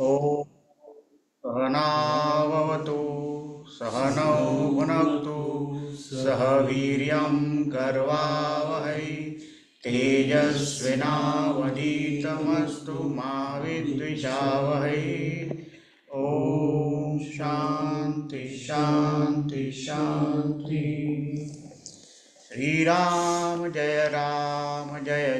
ॐ सहनाववतु सहनौ भुनक्तु सह वीर्यं कर्वावहै तेजस्विनावधीतमस्तु मा विद्विषावहै। ॐ शान्ति शान्ति शान्ति। श्रीराम जय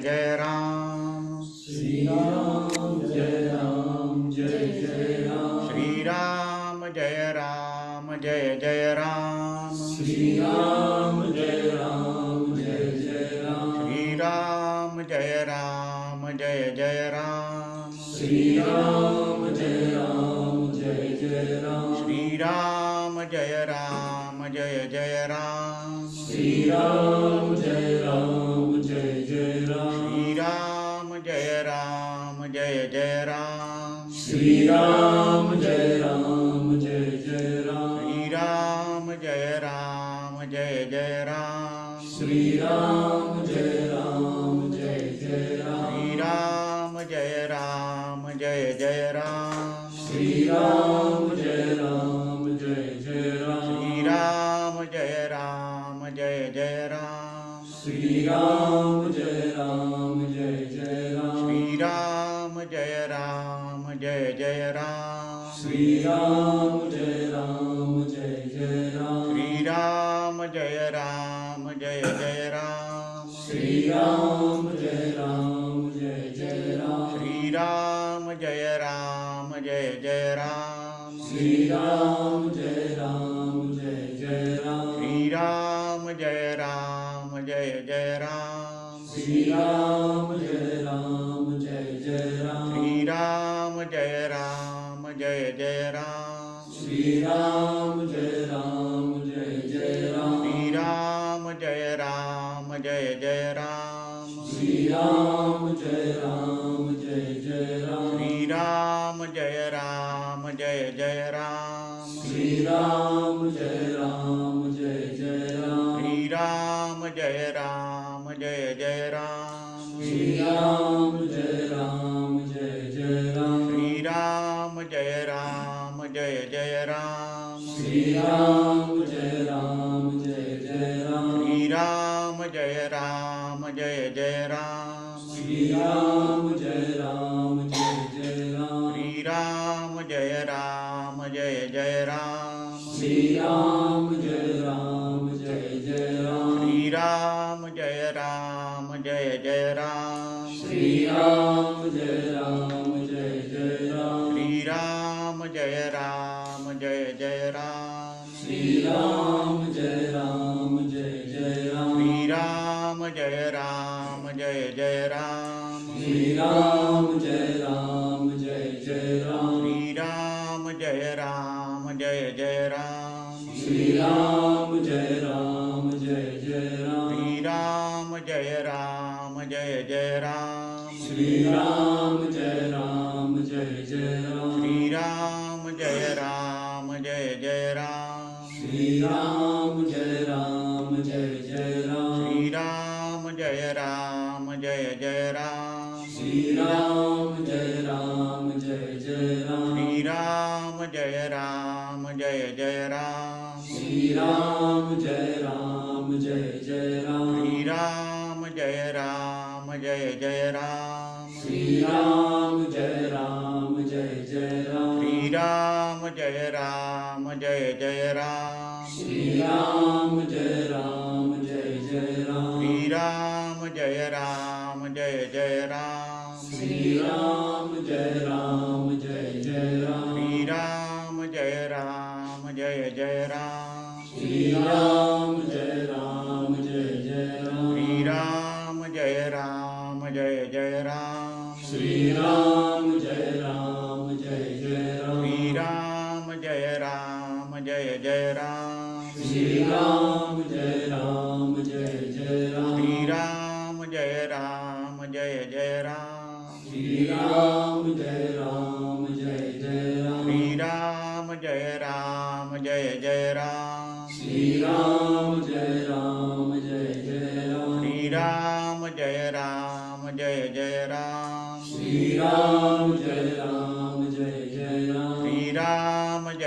जय राम। श्रीराम जय राम जय जय राम। श्रीराम जय राम जय राम। श्रीराम जय राम जय जय राम। श्रीराम जय राम जय राम। श्रीराम जय राम जय जय राम। श्रीराम जय राम जय राम। श्रीराम जय राम जय जय राम। श्रीराम जय राम जय राम। श्रीराम जय राम जय जय राम। श्रीराम जय राम जय राम। श्रीराम जय राम जय जय राम। श्रीराम जय राम जय राम। श्रीराम जय राम जय जय राम। श्रीराम जय राम जय राम। श्रीराम जय राम जय जय राम। श्रीराम जय राम जय राम। श्रीराम जय राम जय जय राम। श्रीराम जय राम जय राम। श्रीराम जय राम जय जय राम। श्रीराम जय राम जय राम। श्रीराम जय राम जय जय राम। श्रीराम जय राम जय राम। श्रीराम जय राम जय जय राम। श्रीराम जय राम जय राम। श्रीराम जय राम जय जय राम। श्रीराम जय राम जय राम। श्रीराम जय राम जय जय राम। श्रीराम जय राम जय राम। श्रीराम जय राम जय जय राम। श्रीराम जय राम जय राम। श्रीराम जय राम जय जय राम। श्रीराम जय राम जय राम। श्रीराम जय राम जय जय राम। श्रीराम जय राम जय राम। श्रीराम जय राम जय जय राम। श्रीराम जय राम जय राम। श्रीराम जय राम जय जय राम। श्रीराम जय राम जय राम। श्रीराम जय राम जय जय राम। श्रीराम जय राम जय राम। श्रीराम जय राम जय जय राम। श्रीराम जय राम जय राम। श्रीराम जय राम जय जय राम। श्रीराम जय राम जय राम। श्रीराम जय राम जय जय राम। श्रीराम जय राम जय राम। श्रीराम जय राम जय जय राम। श्रीराम जय राम जय राम। श्रीराम जय राम जय जय राम। श्रीराम जय राम जय राम। श्रीराम जय राम जय जय राम। श्रीराम जय राम जय राम। श्रीराम जय राम जय जय राम। श्रीराम जय राम जय राम। श्रीराम जय राम जय जय राम। श्रीराम जय राम जय राम। श्रीराम जय राम जय जय राम। श्रीराम जय राम जय राम। श्रीराम जय राम जय जय राम। श्रीराम जय राम जय राम। श्रीराम जय राम जय जय राम। श्रीराम जय राम जय राम। श्रीराम जय राम जय जय राम। श्रीराम जय राम जय राम। श्रीराम जय राम जय जय राम। श्रीराम जय राम जय राम। श्रीराम जय राम जय जय राम। श्रीराम जय राम जय राम। श्रीराम जय राम जय जय राम। श्रीराम जय राम जय राम। श्रीराम जय राम जय जय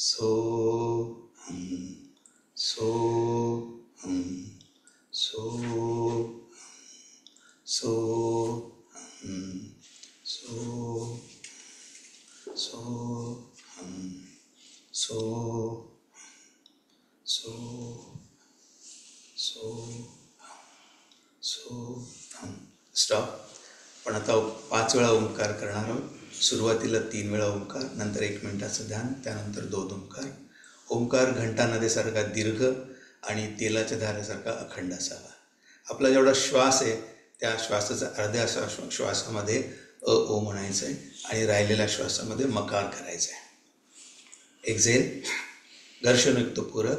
सोहम सोहम सोहम सोहम सोहम सोहम. स्टॉप. पण आता 5 वेळा ओंकार करणार आहोत. सुरुवातीला 3 वेळा ओंकार, नंतर 1 मिनिटाचं ध्यान, त्यानंतर 2 ओंकार. ओंकार घंटा नदीसारखा दीर्घ आणि तेलाच्या धारेसारखा अखंड असावा. आपला जेवढा श्वास आहे त्या श्वासाचा अर्ध्या श्वासामध्ये ओ म्हणायचं आहे आणि राहिलेल्या श्वासामध्ये मकार करायचं आहे. एक्झेल. घर्षणयुक्त पूरक.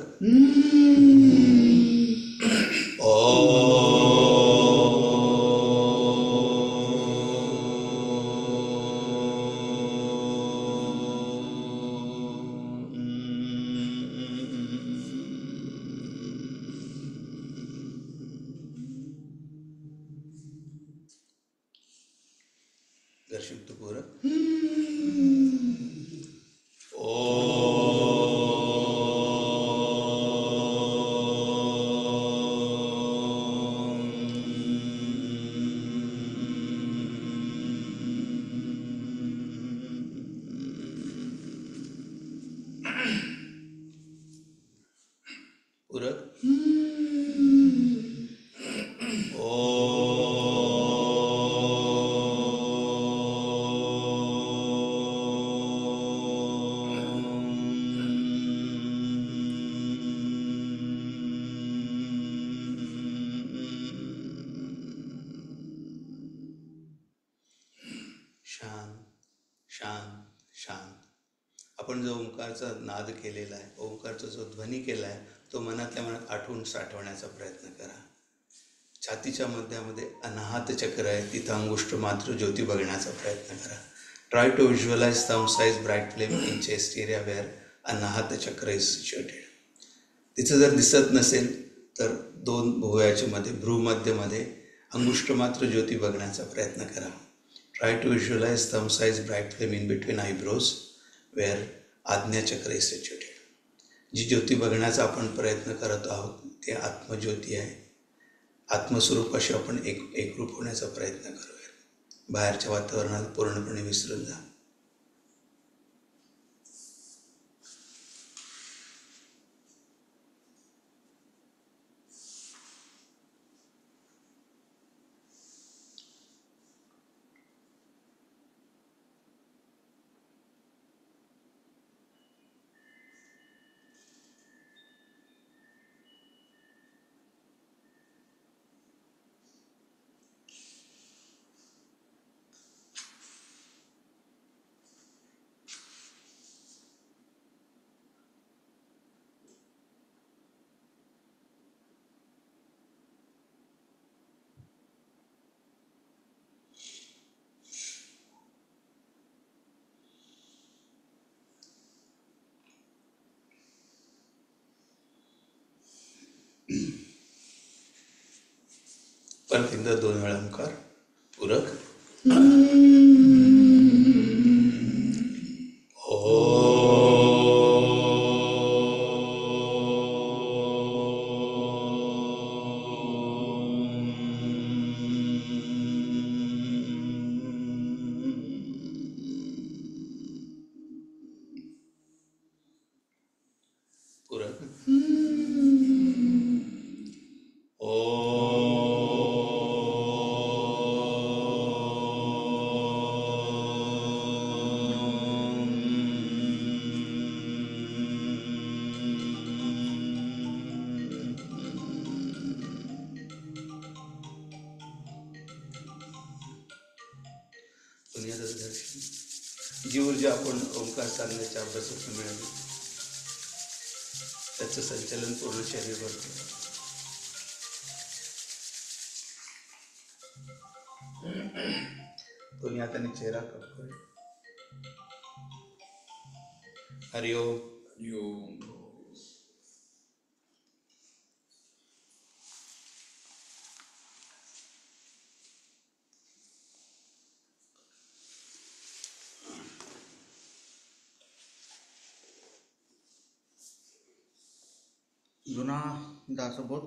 घर्षणयुक्त पूरक. पूरक. शांत शांत शांत. आपण जो ओंकारचा नाद केलेला आहे, ओंकारचा जो ध्वनी केला आहे, तो मनातल्या मनात आठवून साठवण्याचा प्रयत्न करा. छातीच्या मध्यामध्ये अनाहत चक्र आहे, तिथं अंगुष्ठ मात्र ज्योती बघण्याचा प्रयत्न करा. Try to visualise thumb size bright flame in chest area where Anahata chakra is situated. तिचं जर दिसत नसेल तर 2 भुवयाच्या मध्ये भ्रूमध्यमध्ये अंगुष्ठ मात्र ज्योती बघण्याचा प्रयत्न करा. Try to visualise thumb size bright flame in between eyebrows where Ajna chakra is situated. जी ज्योती बघण्याचा आपण प्रयत्न करत आहोत ती आत्मज्योती आहे. आत्मस्वरूपाशी आपण एकरूप होण्याचा प्रयत्न करूया. बाहेरच्या वातावरणाला पूर्णपणे विसरून जा. परत एकदा 2 वेळा ओंकार. पूरक. पूरक. दुनियाचं दर्शन. जी ऊर्जा आपण ओंकार साधनेच्या अभ्यासातून मिळाली त्याचं संचलन पूर्ण शरीरभर करतो. दोन्ही हाताने चेहरा कपकड. हरिओम. जुना दासबोध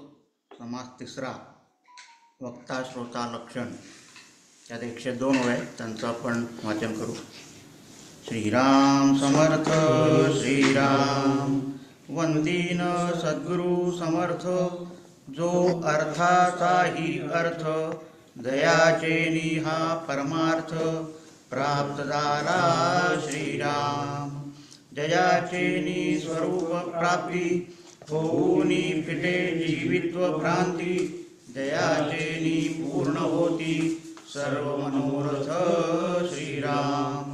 समास तिसरा वक्ता श्रोता लक्षण त्यात 102 ओळ आहेत, त्यांचं आपण वाचन करू. श्रीराम समर्थ श्रीराम वंदीन सद्गुरु समर्थ, जो अर्थाचाही अर्थ दयाचे निहा परमार्थ प्राप्त झाला श्रीराम. जयाचे नि स्वरूप प्राप्ती होऊनी फिटे जीवित्व भ्रांती, जयाचे नि पूर्ण होती सर्व मनोरथ श्रीराम.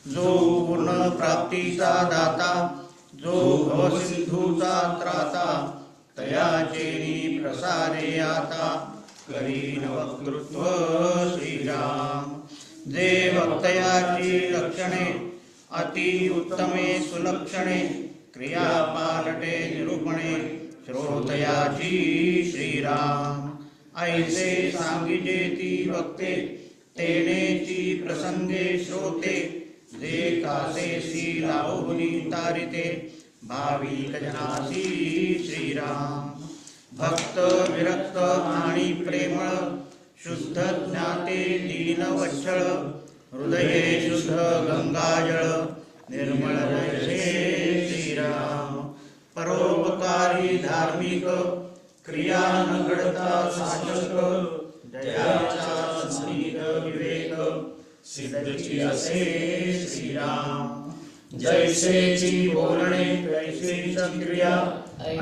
जो पूर्ण प्राप्तीचा दाता, जो भवसिंधूचा त्राता, तयाचे नि प्रसारे आता करीन वक्तृत्व श्रीराम. जे वक्तयाची लक्षणे अति उत्तमे सुलक्षणे, क्रिया पालटे निरूपणे श्रोतयाची श्रीराम. ऐसे सांगिजेती वक्ते तेनेची प्रसंगे श्रोते, जे कासेसी लावुनी तारिते भाविक जनासी श्रीराम. भक्त विरक्त आणि प्रेमळ, शुद्ध ज्ञाते दीनवत्सळ, हृदये शुद्ध गंगाजळ निर्मळ जैसे श्रीराम. परोपकारी धार्मिक क्रिया न घडता साचक, जयाचा संस्मित विवेक सिद्धची असे श्रीराम. जैसेची बोलणे तैसेची क्रिया,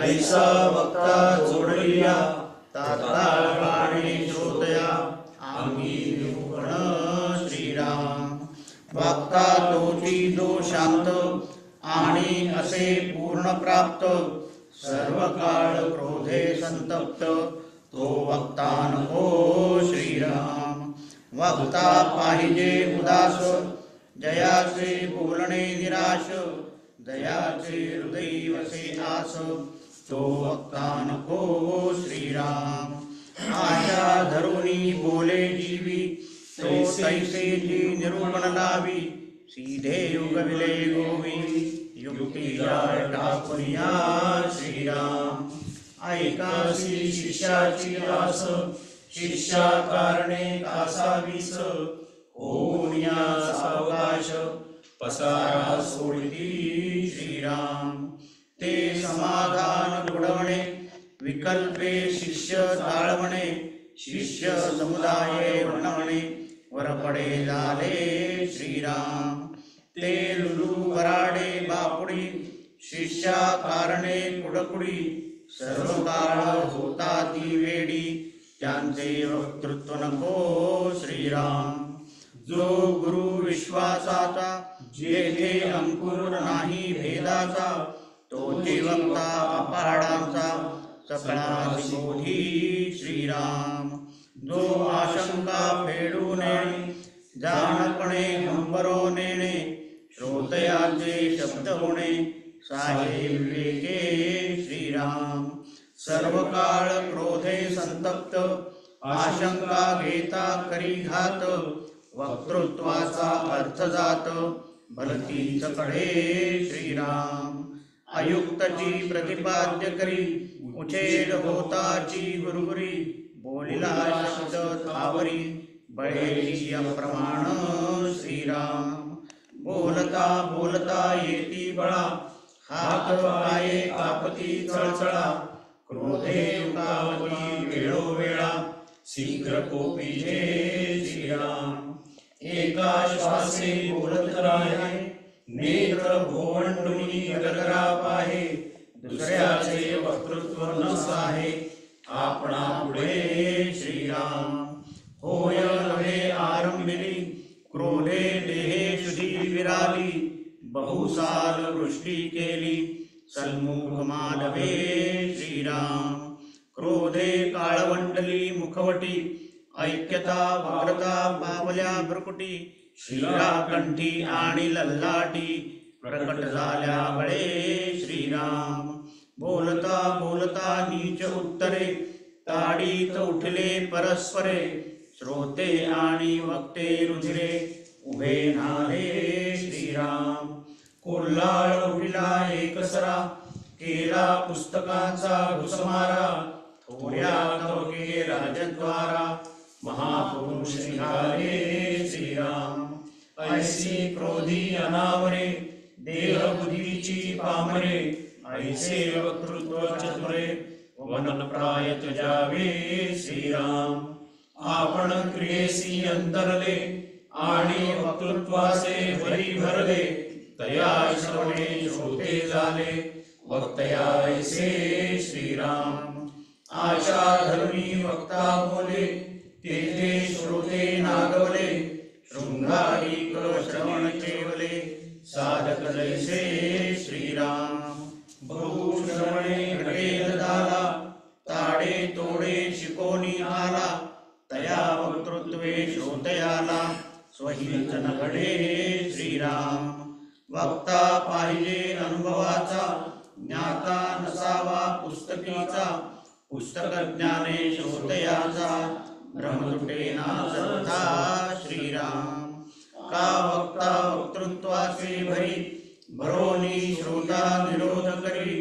ऐसा वक्ता जोडलिया तात्काळ पाणे श्रोतया आम्ही निरूपण श्रीराम. वाक्ता तोची जो शांत आणि असे पूर्ण प्राप्त, सर्व काळ क्रोधे संतप्त तो वक्ता नको श्रीराम. वक्ता पाहिजे उदास, जयाचे बोलणे निराश, दयाचे हृदय वसे आस तो वक्ता नको श्रीराम. आशा धरुनी बोले जीवी, तो तैसे जी निरूपण लावी, सीधे युगविले गोवी युक्तीला टाकूया श्रीराम. ऐकासी शिष्याची आस, शिष्या कारणे कासावीस, होऊन या सावकाश पसारा सोडती श्रीराम. ते समाधान घडवणे विकल्पे शिष्य ताळवणे, शिष्य समुदाय बनवणे वरपडे झाले श्रीराम. ते लुलू वराडे बापुडी, शिष्या कारणे कुडकुडी, सर्व काळ होता ती वेडी त्यांचे वक्तृत्व नको श्रीराम. जो गुरु विश्वासाचा, जेथे अंकुर नाही भेदाचा, तोची वक्ता अपाडांचा सकळासी बोधी श्रीराम. जो आशंका फेडू नेणे, जाणपणे हंबरो नेणे, श्रोतयाचे शब्द होणे साहे विवेके श्रीराम. सर्व काळ क्रोधे संतप्त, आशंका घेता करी घात, वक्तृत्वाचा अर्थ जात भलतीच कडे श्रीराम. अयुक्तची प्रतिपाद्य करी, उछेड होताची गुरुगुरी, बोलिला शब्द थावरी बळेची अप्रमाण श्रीराम. बोलता बोलता येती बळा, हात पाये कापती चळचळा, क्रोधे युगावती वेळोवेळा शीघ्र कोपीजे श्रीराम. एका श्वासे बोलत राहे, नेत्र भोवंडुनी गरगरा पाहे, दुसऱ्याचे वक्तृत्व न साहे आपणा पुढे श्रीराम. होय नव्हे आरंभिली, क्रोधे देहे शुधी विराली, बहुसाल वृष्टी केली सन्मुख माधवे श्रीराम. क्रोधे काळवंडली मुखवटी, ऐक्यता वक्रता पावल्या भ्रुकुटी, शिराकंठी आणि लल्लाटी प्रकट झाल्या बळे श्रीराम. बोलता बोलता नीच उत्तरे, ताडीत उठले परस्परे, श्रोते आणि वक्ते रुधिरे उभे नारे श्रीराम. कोल्हाळ उठिला एकसरा, केला पुस्तकांचा घुसमारा, थोड्या तवके राजद्वारा, महापुरुष निघाले श्रीराम. ऐसी क्रोधी अनावरे, देह बुद्धीची पामरे, ऐसे वक्तृत्व चतुरे, वनप्राय त्यावे श्रीराम. आपण क्रियेसी अंतरले, आणि वक्तृत्वाचे भरी भरले, तया श्रवणे श्रोते झाले, वक्तया ऐसे श्रीराम. आशा धरुणी वक्ता बोले, तेथे श्रोते नागवले, शृंगारिक श्रवण केवले, साधक जैसे श्रीराम. बहु श्रवणे घडेल झाला, ताडे तोडे शिकोनी आला, तया वक्तृत्वे श्रोतयाला, स्वहित न घडे श्रीराम. वक्ता पाहिजे अनुभवाचा, ज्ञाता नसावा पुस्तकीचा, पुस्तक ज्ञाने श्रोतयाचा, भ्रमतुटेना सर्वथा श्रीराम. का वक्ता वक्तृत्वाचे भरी, भरोनी श्रोता निरोध करी,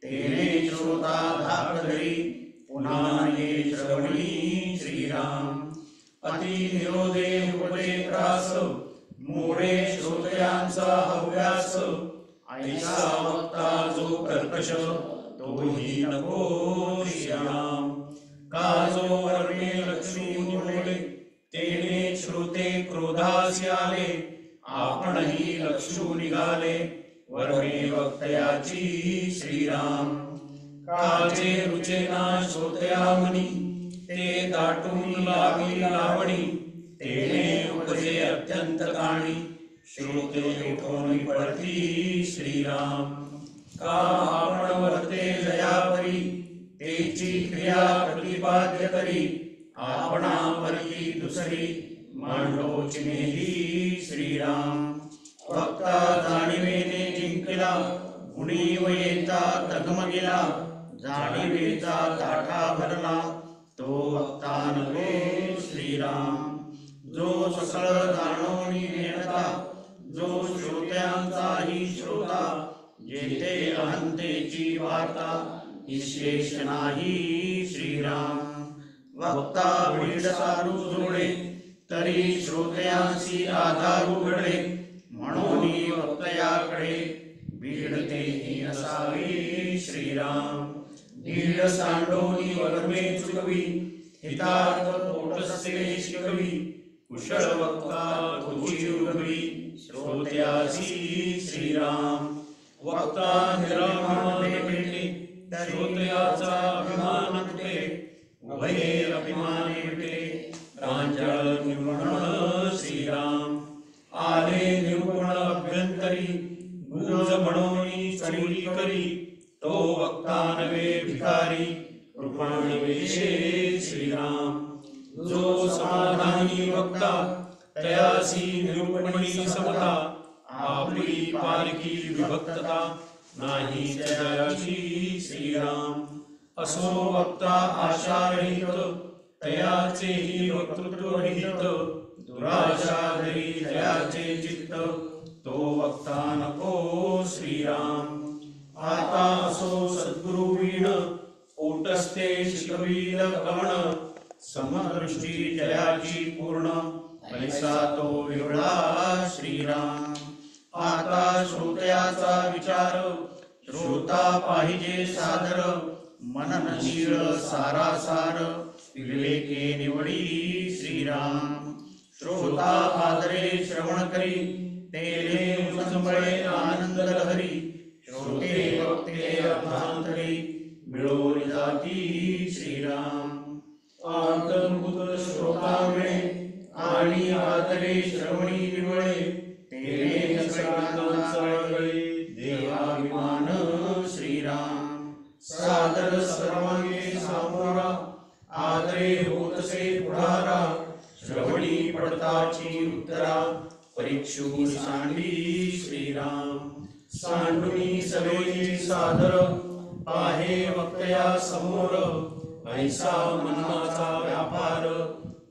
तेने श्रोता धाक धरी, पुन्हा ये श्रवणी श्रीराम. अति निरोधे उपदे त्रास, मोडे श्रोतयांचा हव्यास, ऐसा वक्ता जो कर्कश, तोही नको श्रीराम. का जो वर्णे लक्ष्मी बोले, तेने श्रोते क्रोधासी आले, आपणही लक्षू निघाले, वर्णे वक्तयाची श्रीराम. काचे रुचेना श्रोतया मनी, ते दाटून लावी लावणी, तेने उपजे अत्यंत काणी, श्रोते उठून पडती श्रीराम. का आपण वर्ते जयापरी, तेची क्रिया प्रतिपाद्य करी, आपणा परी दुसरी, मांडो चिनेही श्रीराम. वक्ता जाणिवेने जिंकला, गुणी व येता तगमगिला, जाणिवेचा ताठा भरला, तो वक्ता नव्हे श्रीराम. जो सकळ जाणोनी नेणता, जो श्रोत्यांचाही श्रोता, जेथे अहंतेची वार्ता, विशेष नाही श्रीराम. वक्ता भीड सारू जोडे, तरी श्रोत्यांसी आधारू घडे, म्हणून वक्तयाकडे भीडतेही नसावी श्रीराम. भीड सांडोनी वर्मे चुकवी, हितार्थ तोटसे शिकवी, कुशळ वक्ता तुझी उगवी, श्रोत्यासी श्रीराम. वक्ता निराभिमाने भेटे, श्रोतयाचा अभिमान तुटे, उभये अभिमाने भेटे, प्रांजळ निवृण श्रीराम. आले निरूपण अभ्यंतरी, गुज म्हणोनी चोरी करी, तो वक्ता नवे भिकारी, कृपण वेशे श्रीराम. जो समाधानी वक्ता, तयासी निरूपणी समता, आपली पारखी विभक्तता, नाही जयाची श्रीराम. असो वक्ता आशारहित, तयाचेही वक्तृत्व हित, दुराशा धरी जयाचे चित्त, तो वक्ता नको श्रीराम. आता असो सद्गुरु वीण, ओटस्ते शिकवील गमन, समदृष्टी जयाची पूर्ण, ऐसा तो विरळा श्रीराम. आता श्रोत्याचा विचार, श्रोता पाहिजे सादर, मननशील सारासार, विवेके निवडी श्रीराम. श्रोता आदरे श्रवण करी, तेले उजंबळे आनंद लहरी, श्रोते वक्ते अर्थांतरी, मिळोन जाती श्रीराम. आंतर्भूत श्रोता मिळे, आणि आदरे श्रवणी निवळे, तेने सगळ्यांचा वळगळे, देहाभिमान श्रीराम. सादर सर्वांगे सामोरा, आदरे होतसे पुढारा, श्रवणी पडताची उत्तरा, परीक्षू सांडी श्रीराम. सांडुनी सवेची सादर, पाहे वक्तया समोर, ऐसा मनाचा व्यापार,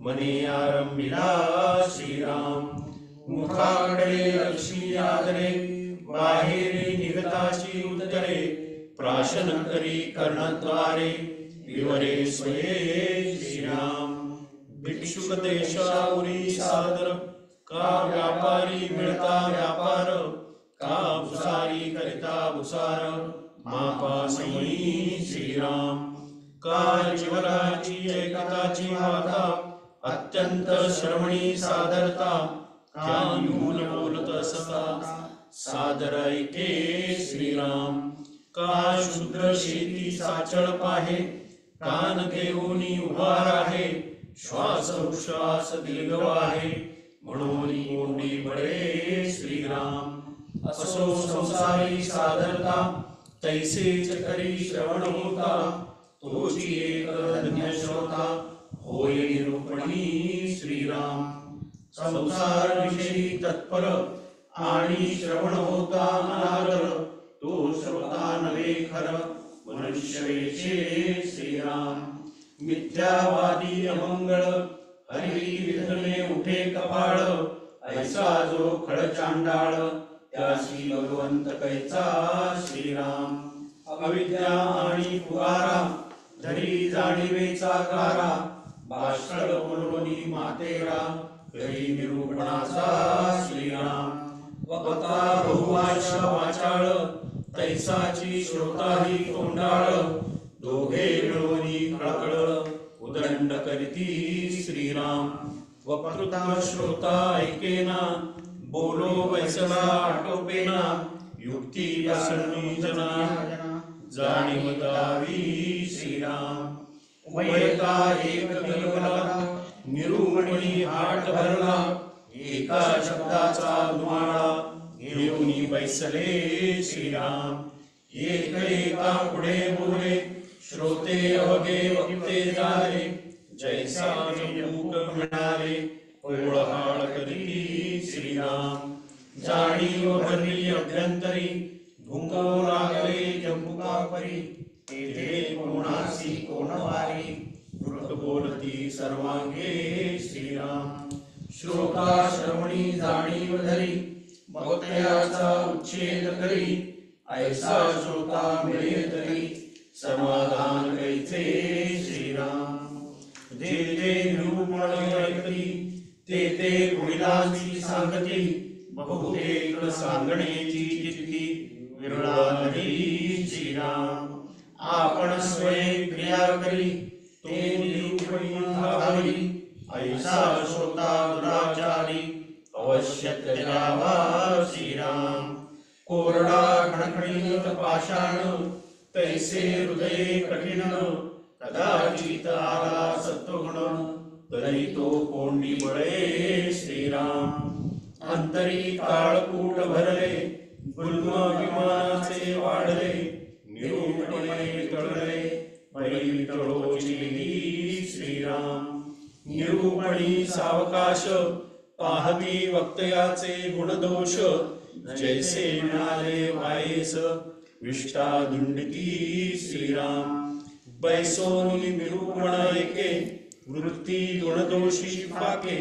मने आरंभिला श्रीराम. मुखाकडे लक्ष्मी आदरे, बाहेरी निघताची उत्तरे, प्राशन करी कर्णद्वारे विवरे स्वये श्रीराम भिक्षुक देशावरी सादर का व्यापारी मिळता व्यापार का भुसारी करिता भुसार मापा समयी श्रीराम का जीवनाची एकताची वार्ता अत्यंत श्रवणी सादरता का न्यून बोलत असता सादर ऐके श्रीराम का शुद्र शेती साचळ पाहे कान घेऊनी उभा राहे श्वास उश्वास दीर्घवाहे म्हणून कोंडी बळे श्रीराम असो संसारी सादरता तैसेच करी श्रवण होता तोची एक धन्य श्रोता होय निरूपणी श्रीराम संसार विषयी तत्पर आणि श्रवण होता अनादर तो श्रोता नवे खर मनुष्य वेशे श्रीराम मिथ्यावादी अमंगळ हरी विधने उठे कपाळ ऐसा जो खळ चांडाळ त्यासी भगवंत कैचा श्रीराम अविद्या आणि पुकारा धरी जाणीवेचा गारा भाषळ बोलवणी मातेरा करी निरूपणाचा श्रीराम वक्ता बहुवाच वाचाळ तैसाची श्रोताही तोंडाळ दोघे मिळवणी कळकळ उदंड करीती श्रीराम वक्तृता श्रोता ऐकेना बोलो वैसला आटोपेना युक्ती असणी जना जाणीव दावी श्रीराम उभयता एक केवला निरूपणी हाट भरला एका शब्दाचा दुमाळा घेऊनी बैसले श्रीराम एक एका पुढे बोले श्रोते अवघे वक्ते झाले जैसा मूक म्हणाले ओळहाळ करी श्रीराम जाणीव भरली अभ्यंतरी भुंगो लागले जंबुका परी तेथे कोणासी कोणवारी द्रुत बोलती सर्वांगे श्रीराम श्रोता श्रवणी जाणीव धरी भक्त्याचा उच्छेद करी ऐसा श्रोता मिळे तरी समाधान कैचे श्रीराम जे जे निरूपण ऐकली ते ते गुणांची सांगती बहुतेक सांगण्याची जितकी विरळाली श्रीराम आपण स्वयं क्रिया करी तो निरूपणी भावी ऐसा श्रोता दुराचारी अवश्य त्यागावा श्रीराम कोरडा खणखणीत पाषाण तैसे हृदय कठीण कदाचित आला सत्वगुण तरी तो कोंडी बळे श्रीराम अंतरी काळकूट भरले गुल्म विमानाचे वाढले निरूपणे टळले पैल टळोची श्रीराम निरूपणी सावकाश पाहती वक्तयाचे गुणदोष जैसे मिळाले वायेस विष्टा दुंडती श्रीराम बैसोनी निरूपण ऐके वृत्ती गुणदोषी फाके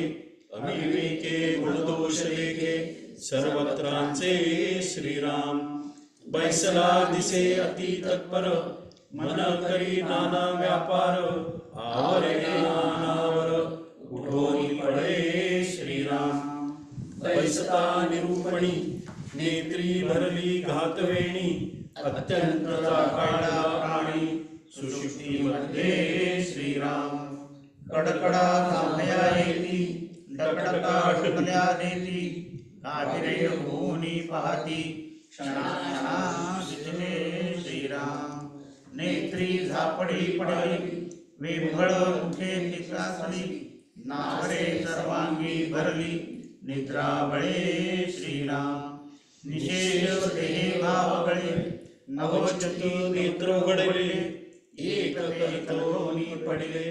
अविवेके गुणदोष लेखे सर्वत्रांचे श्रीराम बैसला दिसे अति तत्पर मन करी नाना व्यापार आवरे नानावर उठोनी पडे श्रीराम बैसता निरूपणी नेत्री भरली घातवेणी अत्यंत काळा प्राणी सुषुप्ती मध्ये श्रीराम कडकडा जांभया येती डकडका ढुकल्या देती काबिरे होनी पाहती क्षणा दिसले श्रीराम नेत्री झापडी पडली वेंगळ उठे तिसासली नावरे सर्वांगी भरली निद्रा बळे श्रीराम निशेष देहे भाव गळे नवचती नेत्र उघडले एक कलितोनी पडले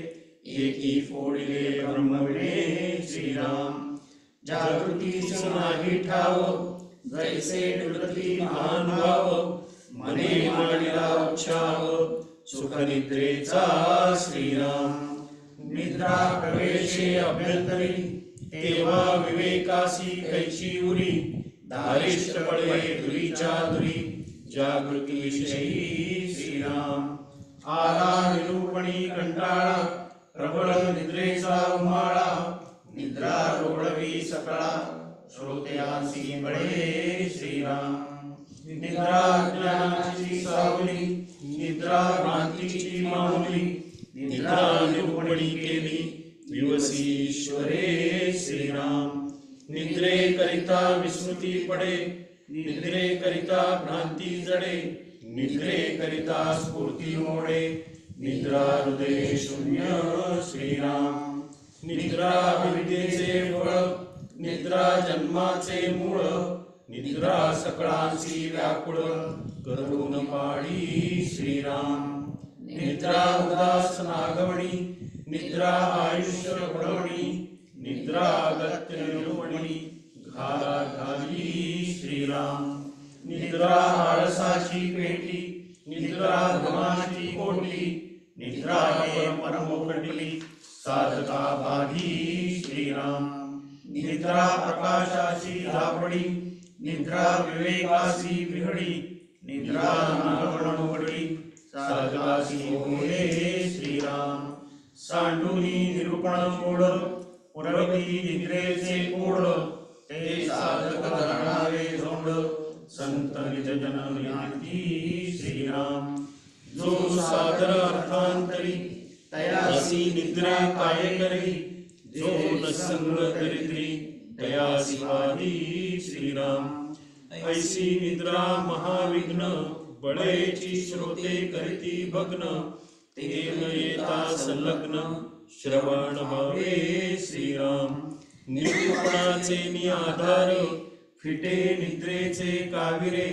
एकी फोडिले ब्रह्मविणे श्रीराम जागृतीच नाही ठाव जैसे डुलती महानुभाव मने मांडला उत्साह सुखनिद्रेचा श्रीराम निद्रा प्रवेशे अभ्यंतरी तेव्हा विवेकासी कैची उरी धारिष्ट बळे दुरीच्या दुरी जागृती विषयी श्रीराम. आला निरूपणी कंटाळा, प्रबळ निद्रेचा उमाळा, निद्रा लोळवी सकळा, श्रोत्यांसी बळे श्रीराम. निद्रा ज्ञानाची सावली, निद्रा भ्रांतीची माऊली, निद्रा निरूपणी केली विवसीश्वरे श्रीराम. निद्रे करिता विस्मृती पडे, निद्रे करिता भ्रांती जडे, निद्रे करिता स्फूर्ती मोडे, निद्रा हृदय शून्य श्रीराम. निद्रा विद्येचे फळ, निद्रा जन्माचे मूळ, निद्रा सकळांची व्याकुळ, करुण पाळी श्रीराम. निद्रा उदास नागवणी, निद्रा आयुष्य घडवणी, निद्रा अगत्य निरूपणी, घाला घाली श्रीराम. निद्रा आळसाची पेटी, निद्रा धर्माची कोटी, निद्रा परमोकटी, साधका भागी श्रीराम. निद्रा प्रकाशाची लापडी, निद्रा विवेकाची विहडी, निद्रा नागवणवडी, साधकाची होये श्रीराम. सांडुनी निरूपण मोड, पुरवती निद्रेचे कोड, ते साधक जाणावे झोंड, संत निज जन ज्ञाती श्रीराम. जो सादर अर्थांतरी, तयासी निद्रा काय करी, जो नसंग दरिद्री, तयासी वादी श्रीराम. ऐसी निद्रा महाविघ्न, बळेची श्रोते करीती भग्न, तेन येता संलग्न, श्रवण भावे श्रीराम. निरूपणाचे निआधार, फिटे निद्रेचे काविरे,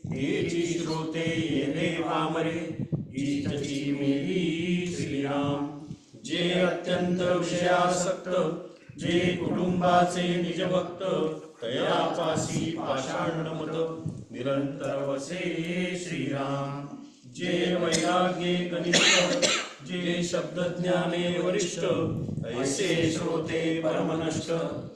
हेची श्रोते येणे पामरे, हीची मेली श्रीराम. जे अत्यंत विषयासक्त, जे कुटुंबाचे निजभक्त, तयापासी पाषाणमत, निरंतर वसे श्रीराम. जे वैराग्ये कनिष्ठ, जे शब्दज्ञाने वरिष्ठ, ऐसे श्रोते परमनष्ट,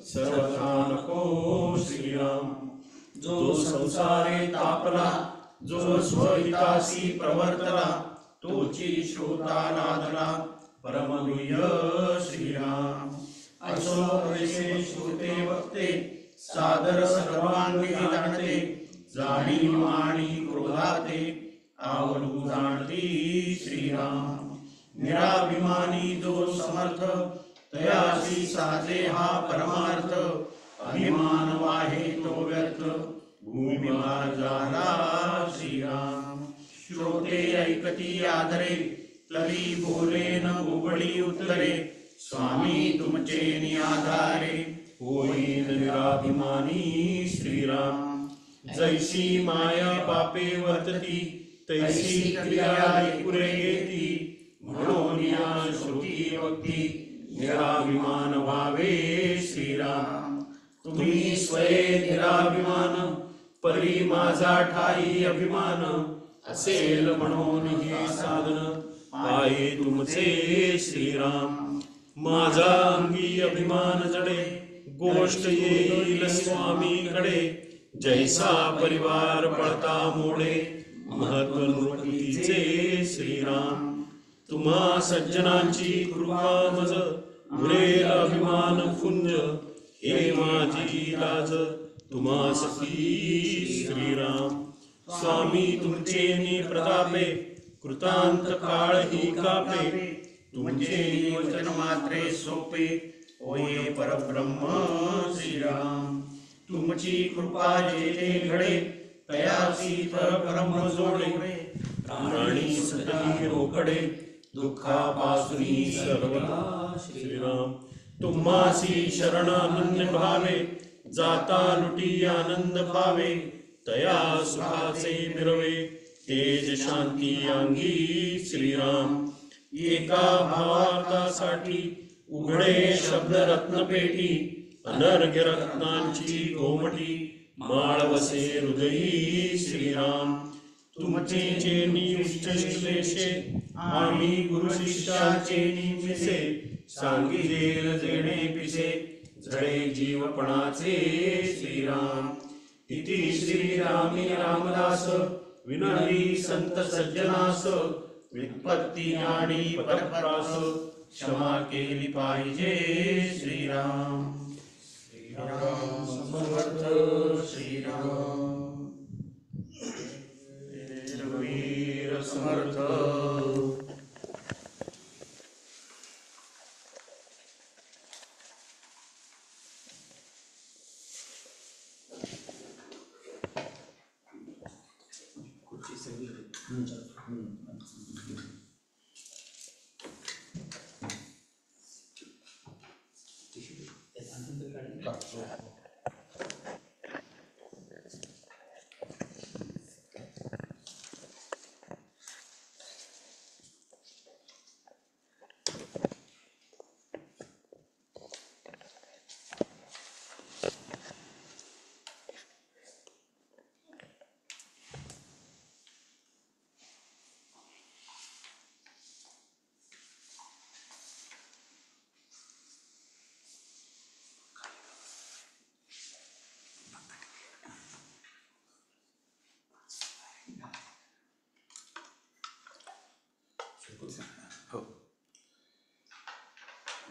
सर्वथा नको श्रीराम. जो संसारे तापला, जो स्वहितासी प्रवर्तला, तोची श्रोता नादला, परमगुह्य श्रीराम. असो ऐसे श्रोते वक्ते, सादर सर्वांगी जाणते, जाणीव आणि क्रोधाते, आवरू जाणती श्रीराम. निराभिमानी जो समर्थ, तयासी साधे हा परमार्थ, अभिमान वाहे तो व्यर्थ, भूमिभार झाला श्रीराम. श्रोते ऐकती आदरे, तरी बोले न उघडी उत्तरे, स्वामी तुमचे निआधारे, होईल निराभिमानी श्रीराम. जैसी माया पापे वर्तती, तैसी क्रिया पुरे येती, म्हणून या श्रुती भक्ती, निराभिमान व्हावे श्रीराम. तुम्ही स्वये निराभिमान, परी माझा ठाई अभिमान, असेल म्हणून हे साधन, पाये तुमचे श्रीराम. माझा अंगी अभिमान जडे, गोष्ट येईल स्वामीकडे, जैसा परिवार पळता मोडे, महत्व नृतीचे श्रीराम. तुम्हा सज्जनांची कृपा मज, उरेल अभिमान फुंज, हे माझी लाज तुम्हा सखी श्रीराम. स्वामी तुमचे नि प्रतापे, कृतांत काळ ही कापे, तुमचे वचन मात्रे सोपे, होय परब्रह्म श्रीराम. तुमची कृपा जेथे घडे, तयासी तर ब्रह्म जोडे, प्राणी सतही रोकडे, दुःखापासून सर्वदा श्रीराम. तुम्हासी शरण अनन्य भावे, जाता लुटी आनंद भावे, तया सुखाचे मिरवे, तेज शांती अंगी श्रीराम. एका भावार्थासाठी उघडे शब्द रत्नपेटी, अनर्घ्य रत्नांची गोमटी, माळवसे हृदयी श्रीराम. तुमचे चेनी उच्चश्लेषे, आम्ही गुरु शिष्याचे निमिसे, सांगिजेल जेणे पिसे, झडे जीवपणाचे श्रीराम. इति श्रीरामी रामदास विनवी संत सज्जनास व्युत्पत्ती आणि परपरास क्षमा केली पाहिजे. श्रीराम श्रीराम समर्थ श्रीराम रघुवीर समर्थ.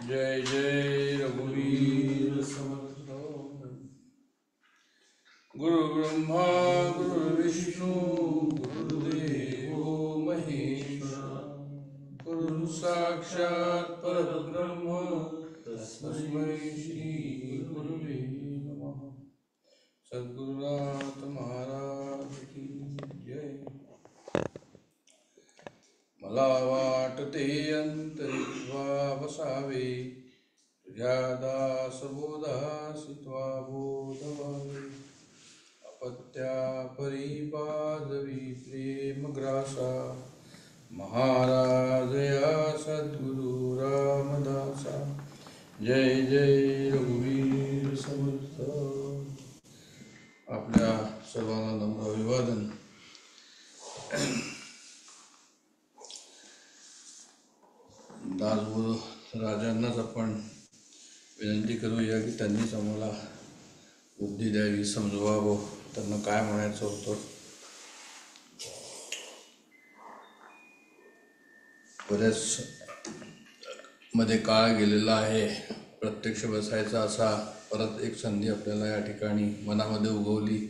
जय जय रघुवीर समर्थ. गुरु ब्रह्मा गुरु विष्णू गुरुदेवो महेश्वरा गुरु साक्षात परब्रह्म तस्मै श्री गुरुवे नमः. सद्गुरुनाथ महाराज की जय. मला वाटते अंतरित्वा बसावे तुझ्या दासबोधासी त्वा बोधवावे. अपत्या परिपाजवी प्रेमग्रासा महाराज या सद्गुरु रामदासा. जय जय रघुवीर समर्थ. आपल्या सर्वांना नम्र अभिवादन. दासगुरु राजांनाच आपण विनंती करूया की त्यांनीच आम्हाला बुद्धी द्यावी, समजवावं त्यांना काय म्हणायचं होतं. बऱ्याच मध्ये काळ गेलेला आहे. प्रत्यक्ष बसायचा असा परत एक संधी आपल्याला या ठिकाणी मनामध्ये उगवली,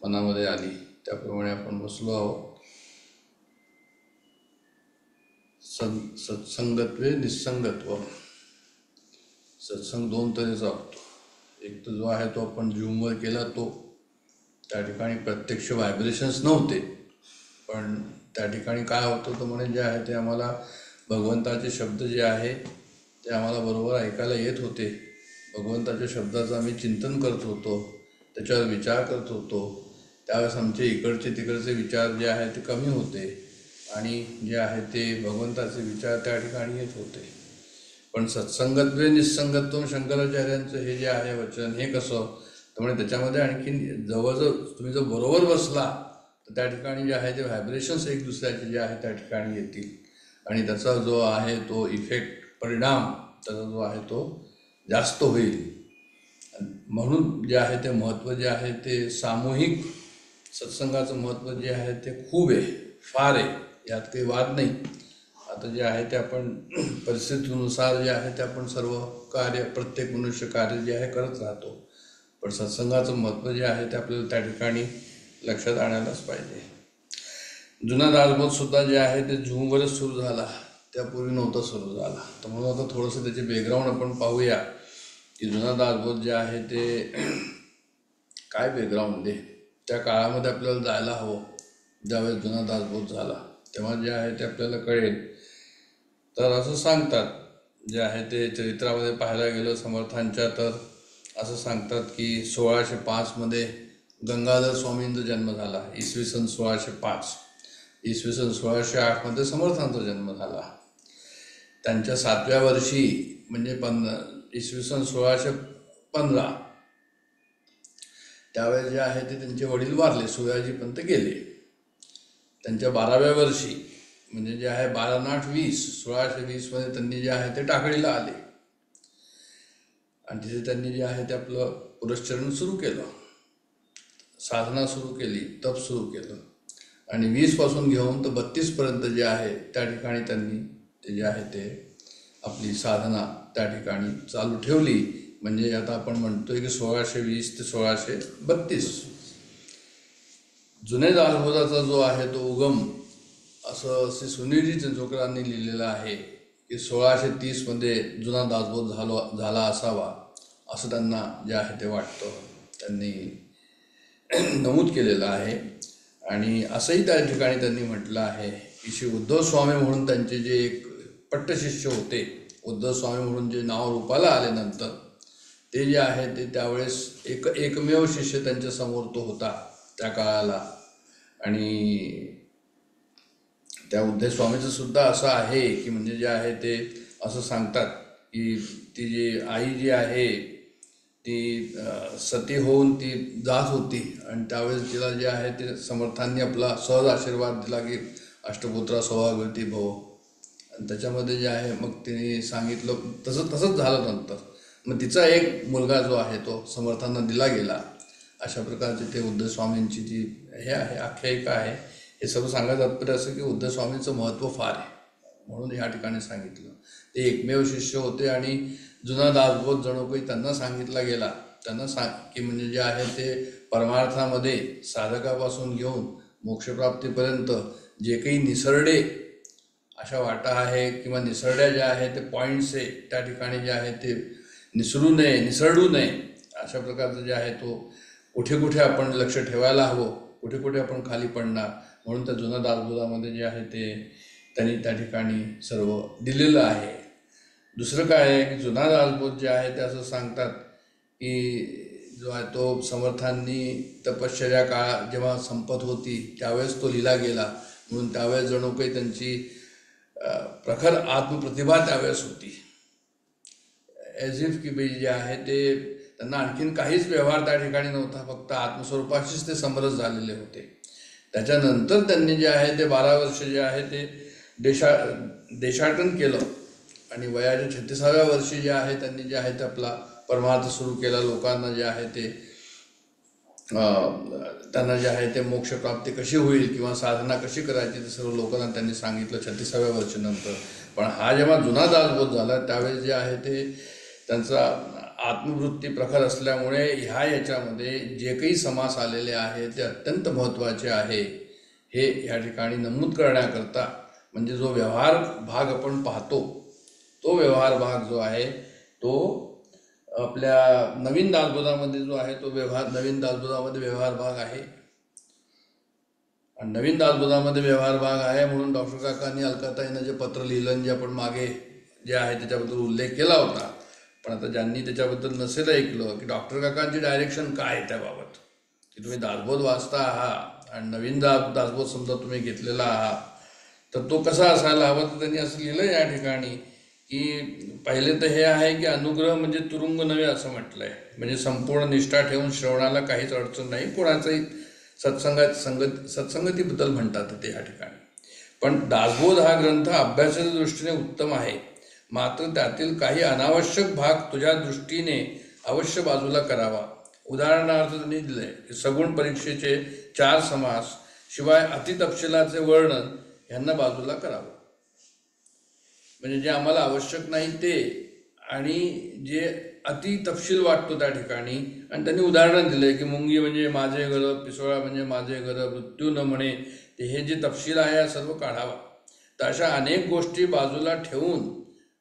मनामध्ये आली. त्याप्रमाणे आपण बसलो आहोत. सत्संगत्वे निसंगत्व. सत्संग दोन तऱ्हेचा होतो. एक तर जो आहे तो आपण झूमवर केला, तो त्या ठिकाणी प्रत्यक्ष व्हायब्रेशन्स नव्हते, पण त्या ठिकाणी काय होतं तर म्हणे जे आहे ते आम्हाला भगवंताचे शब्द जे आहे ते आम्हाला बरोबर ऐकायला येत होते. भगवंताच्या शब्दाचं आम्ही चिंतन करत होतो, त्याच्यावर विचार करत होतो. त्यावेळेस आमचे इकडचे तिकडचे विचार जे आहे ते कमी होते आणि जे आहे ते भगवंताचे विचार त्या ठिकाणी येत होते. पण सत्संगत्वे निसंगत्व शंकराचार्यांचं हे जे आहे वचन, हे कसं त्यामुळे त्याच्यामध्ये आणखीन जवळजवळ तुम्ही जर बरोबर बसला तर त्या ठिकाणी जे आहे ते व्हायब्रेशन्स एक दुसऱ्याचे जे आहे त्या ठिकाणी येतील आणि त्याचा जो आहे तो इफेक्ट, परिणाम त्याचा जो आहे तो जास्त होईल. म्हणून जे आहे ते महत्त्व जे आहे ते सामूहिक सत्संगाचं महत्त्व जे आहे ते खूप आहे, फार आहे, यात काही वाद नाही. आता जे आहे ते आपण परिस्थितीनुसार जे आहे ते आपण सर्व कार्य, प्रत्येक मनुष्य कार्य जे आहे करत राहतो. पण सत्संगाचं महत्त्व जे आहे ते आपल्याला त्या ठिकाणी लक्षात आणायलाच पाहिजे. जुना दासबोधसुद्धा जे आहे ते झूमवरच सुरू झाला, त्यापूर्वी नव्हता सुरू झाला. तर म्हणून आता थोडंसं त्याचे बॅकग्राऊंड आपण पाहूया की जुना दासबोध जे आहे ते काय बॅकग्राऊंड आहे. त्या काळामध्ये आपल्याला जायला हवं. ज्यावेळेस जुना दासबोध झाला तेव्हा जे आहे ते आपल्याला कळेल. तर असं सांगतात, जे आहे ते चरित्रामध्ये पाहायला गेलं समर्थांच्या, तर असं सांगतात की 1605 गंगाधर स्वामींचा जन्म झाला. इसवी सन 1605. इसवी सन 1608 समर्थांचा जन्म झाला. त्यांच्या 7व्या वर्षी म्हणजे इसवी सन 1615 त्यावेळेस जे आहे ते त्यांचे वडील वारले, सोयाजीपंत गेले. त्यांच्या 12व्या वर्षी म्हणजे जे आहे 12-8-20 1620 त्यांनी जे आहे ते टाकळीला आले आणि तिथे त्यांनी जे आहे ते आपलं पुरस्चरण सुरू केलं, साधना सुरू केली, तप सुरू केलं. आणि 20 पासून घेऊन तर 32 पर्यंत जे आहे त्या ठिकाणी त्यांनी ते जे आहे ते आपली साधना त्या ठिकाणी चालू ठेवली. म्हणजे आता आपण म्हणतोय की 1620 ते 1632 जुने दासबोधाचा जो आहे तो उगम असं श्री सुनीलजी चिंचोकरांनी लिहिलेलं आहे की 1630मध्ये जुना दासबोध झाला असावा असं त्यांना जे आहे ते वाटतं. त्यांनी नमूद केलेलं आहे. आणि असंही त्या ठिकाणी त्यांनी म्हटलं आहे की श्री उद्धव स्वामी म्हणून त्यांचे जे एक पट्टशिष्य होते, उद्धव स्वामी म्हणून जे नाव रूपाला आले नंतर, ते जे आहे ते त्यावेळेस एकमेव शिष्य त्यांच्या समोर तो होता त्या काळाला. आणि त्या उद्धव स्वामीचं सुद्धा असं आहे की म्हणजे जे आहे ते असं सांगतात की ती जी आई जी आहे ती सती होऊन ती जात होती आणि त्यावेळेस तिला जे आहे ते समर्थांनी आपला सहज आशीर्वाद दिला की अष्टपुत्रा सौभाग्यवती भव. आणि त्याच्यामध्ये जे आहे मग तिने सांगितलं तसंच झालं नंतर. मग तिचा एक मुलगा जो आहे तो समर्थांना दिला गेला. अशा प्रकारचे ते उद्धव स्वामींची जी हे आहे आख्यायिका आहे. हे सर्व सांगायचं तात्पर्य असं की उद्धव स्वामींचं महत्त्व फार आहे म्हणून ह्या ठिकाणी सांगितलं. ते एकमेव शिष्य होते आणि जुना दासबोध जणू काही त्यांना सांगितला गेला. त्यांना की म्हणजे जे आहे ते परमार्थामध्ये साधकापासून घेऊन मोक्षप्राप्तीपर्यंत जे काही निसरडे अशा वाटा आहे किंवा निसरड्या ज्या आहेत ते पॉईंट्स आहे त्या ठिकाणी जे आहे ते निसरडू नये अशा प्रकारचं जे आहे तो कुठे कुठे आपण लक्ष ठेवायला हवं, कुठे कुठे आपण खाली पडणार. म्हणून त्या जुना दासबोधामध्ये जे आहे ते त्यांनी त्या ठिकाणी सर्व दिलेलं आहे. दुसरं काय आहे की जुना दासबोध जे आहे ते असं सांगतात की जो आहे तो समर्थांनी तपश्चर्या काळ जेव्हा संपत होती त्यावेळेस तो लिहिला गेला. म्हणून त्यावेळेस जणू काही त्यांची प्रखर आत्मप्रतिभा त्यावेळेस होती. ॲज इफ की जे आहे ते त्यांना आणखीन काहीच व्यवहार त्या ठिकाणी नव्हता, फक्त आत्मस्वरूपाशीच ते समरस झालेले होते. त्याच्यानंतर त्यांनी जे आहे ते 12 वर्ष जे आहे ते देशाटन केलं आणि वयाच्या 36व्या वर्षी जे आहे त्यांनी जे आहे ते आपला परमार्थ सुरू केला. लोकांना जे आहे ते त्यांना जे आहे ते मोक्षप्राप्ती कशी होईल किंवा साधना कशी करायची ते सर्व लोकांना त्यांनी सांगितलं 36व्या वर्षानंतर. पण हा जेव्हा जुना दासबोध झाला त्यावेळेस जे आहे ते त्यांचा आत्मवृत्ती प्रखर असल्यामुळे याच्यामध्ये जे काही समास आलेले आहेत ते अत्यंत महत्त्वाचे आहे हे या ठिकाणी नमूद करण्याकरता. म्हणजे जो व्यवहार भाग आपण पाहतो तो व्यवहार भाग जो आहे तो आपल्या नवीन दासबोधामध्ये जो आहे तो नवीन दासबोधामध्ये व्यवहार भाग आहे. आणि नवीन दासबोधामध्ये व्यवहार भाग आहे म्हणून डॉक्टर काकांनी अलकाताईनं जे पत्र लिहिलं जे आपण मागे जे आहे त्याच्याबद्दल उल्लेख केला होता. पण आता ज्यांनी त्याच्याबद्दल नसेल ऐकलं की डॉक्टर काकांची डायरेक्शन काय आहे त्याबाबत, की तुम्ही दासबोध वाचता आहात आणि नवीन दासबोध समजा तुम्ही घेतलेला आहात तर तो कसा असायला हवा. तर त्यांनी असं लिहिलं या ठिकाणी की पहिले तर हे आहे की अनुग्रह म्हणजे तुरुंग नव्हे असं म्हटलं आहे. म्हणजे संपूर्ण निष्ठा ठेवून श्रवणाला काहीच अडचण नाही. कोणाचाही सत्संगतीबद्दल म्हणतात ते या ठिकाणी. पण दासबोध हा ग्रंथ अभ्यासाच्या दृष्टीने उत्तम आहे, मात्र त्यातील काही अनावश्यक भाग तुझ्या दृष्टीने अवश्य बाजूला करावा. उदाहरणार्थ त्यांनी दिलंय की सगुण परीक्षेचे 4 समास शिवाय अतितपशिलाचे वर्णन यांना बाजूला करावं. म्हणजे जे आम्हाला आवश्यक नाही ते आणि जे अति तपशील वाटतो त्या ठिकाणी. आणि त्यांनी उदाहरण दिलंय की मुंगी म्हणजे माझे घर, पिसोळा म्हणजे माझे घर, मृत्यू न म्हणे, ते हे जे तपशील आहे सर्व काढावा. तर अशा अनेक गोष्टी बाजूला ठेवून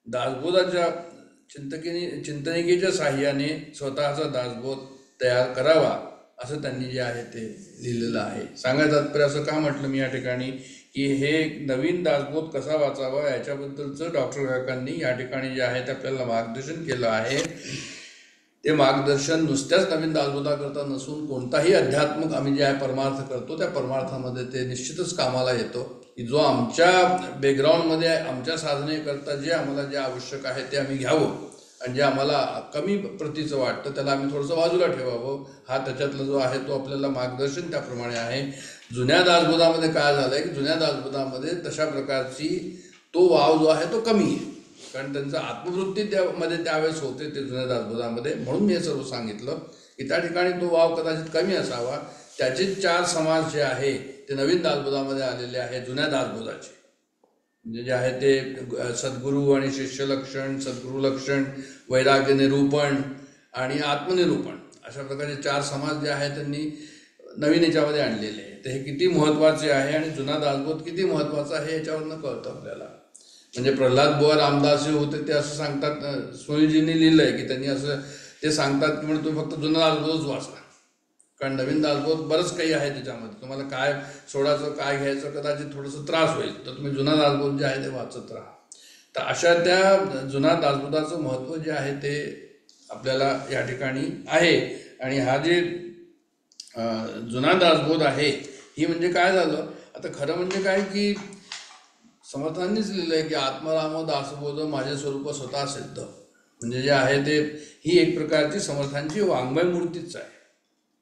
दासबोधाच्या चिंतनिकेच्या साह्याने स्वतःचा दासबोध तयार करावा असं त्यांनी जे आहे ते लिहिलेलं आहे. सांगायचं तात्पर्य असं का म्हटलं मी या ठिकाणी की हे नवीन दासबोध कसा वाचावा याच्याबद्दलचं डॉक्टर काकांनी या ठिकाणी जे आहे ते आपल्याला मार्गदर्शन केलं आहे. ते मार्गदर्शन नुसत्याच नवीन दासबोधाकरता नसून कोणताही अध्यात्मक आम्ही जे आहे परमार्थ करतो त्या परमार्थामध्ये ते निश्चितच कामाला येतो. की जो आमच्या बॅकग्राऊंडमध्ये आमच्या साधनेकरता जे आम्हाला जे आवश्यक आहे ते आम्ही घ्यावं आणि जे आम्हाला कमी प्रतीचं वाटतं त्याला आम्ही थोडंसं बाजूला ठेवावं. हा त्याच्यातला जो आहे तो आपल्याला मार्गदर्शन त्याप्रमाणे आहे. जुन्या दासबोधामध्ये काय झालं आहे की जुन्या दासबोधामध्ये तशा प्रकारची तो वाव जो आहे तो कमी आहे, कारण त्यांचं आत्मवृत्ती त्यामध्ये त्यावेळेस होते ते जुन्या दासबोधामध्ये. म्हणून मी हे सर्व सांगितलं की त्या ठिकाणी तो वाव कदाचित कमी असावा. त्याचे 4 समास जे आहे ते नवीन दासबोधामध्ये आलेले आहे, जुन्या दासबोधाचे. म्हणजे जे आहे ते सद्गुरू आणि शिष्य लक्षण, सद्गुरू लक्षण, वैराग्य निरूपण आणि आत्मनिरूपण अशा प्रकारचे 4 समाज जे आहे त्यांनी नवीन याच्यामध्ये आणलेले आहे. तर हे किती महत्त्वाचे आहे आणि जुना दासबोध किती महत्त्वाचा आहे याच्यावरनं कळतं आपल्याला. म्हणजे प्रल्हाद बुवा रामदास जे होते ते असं सांगतात, सुनीलजींनी लिहिलं आहे की त्यांनी असं ते सांगतात की म्हणजे तुम्ही फक्त जुना दासबोधच वाचा, कारण नवीन दासबोध बरंच काही आहे त्याच्यामध्ये, तुम्हाला काय सोडायचं काय घ्यायचं कदाचित थोडंसं त्रास होईल, तर तुम्ही जुना दासबोध जे आहे ते वाचत राहा. तर अशा त्या जुना दासबोधाचं महत्त्व जे आहे ते आपल्याला या ठिकाणी आहे. आणि हा जे जुना दासबोध आहे ही म्हणजे काय झालं, आता खरं म्हणजे काय की समर्थांनीच लिहिलं आहे की आत्मराम दासबोध माझे स्वरूप स्वतः सिद्ध. म्हणजे जे आहे ते ही एक प्रकारची समर्थांची वाङ्मय मूर्तीच आहे.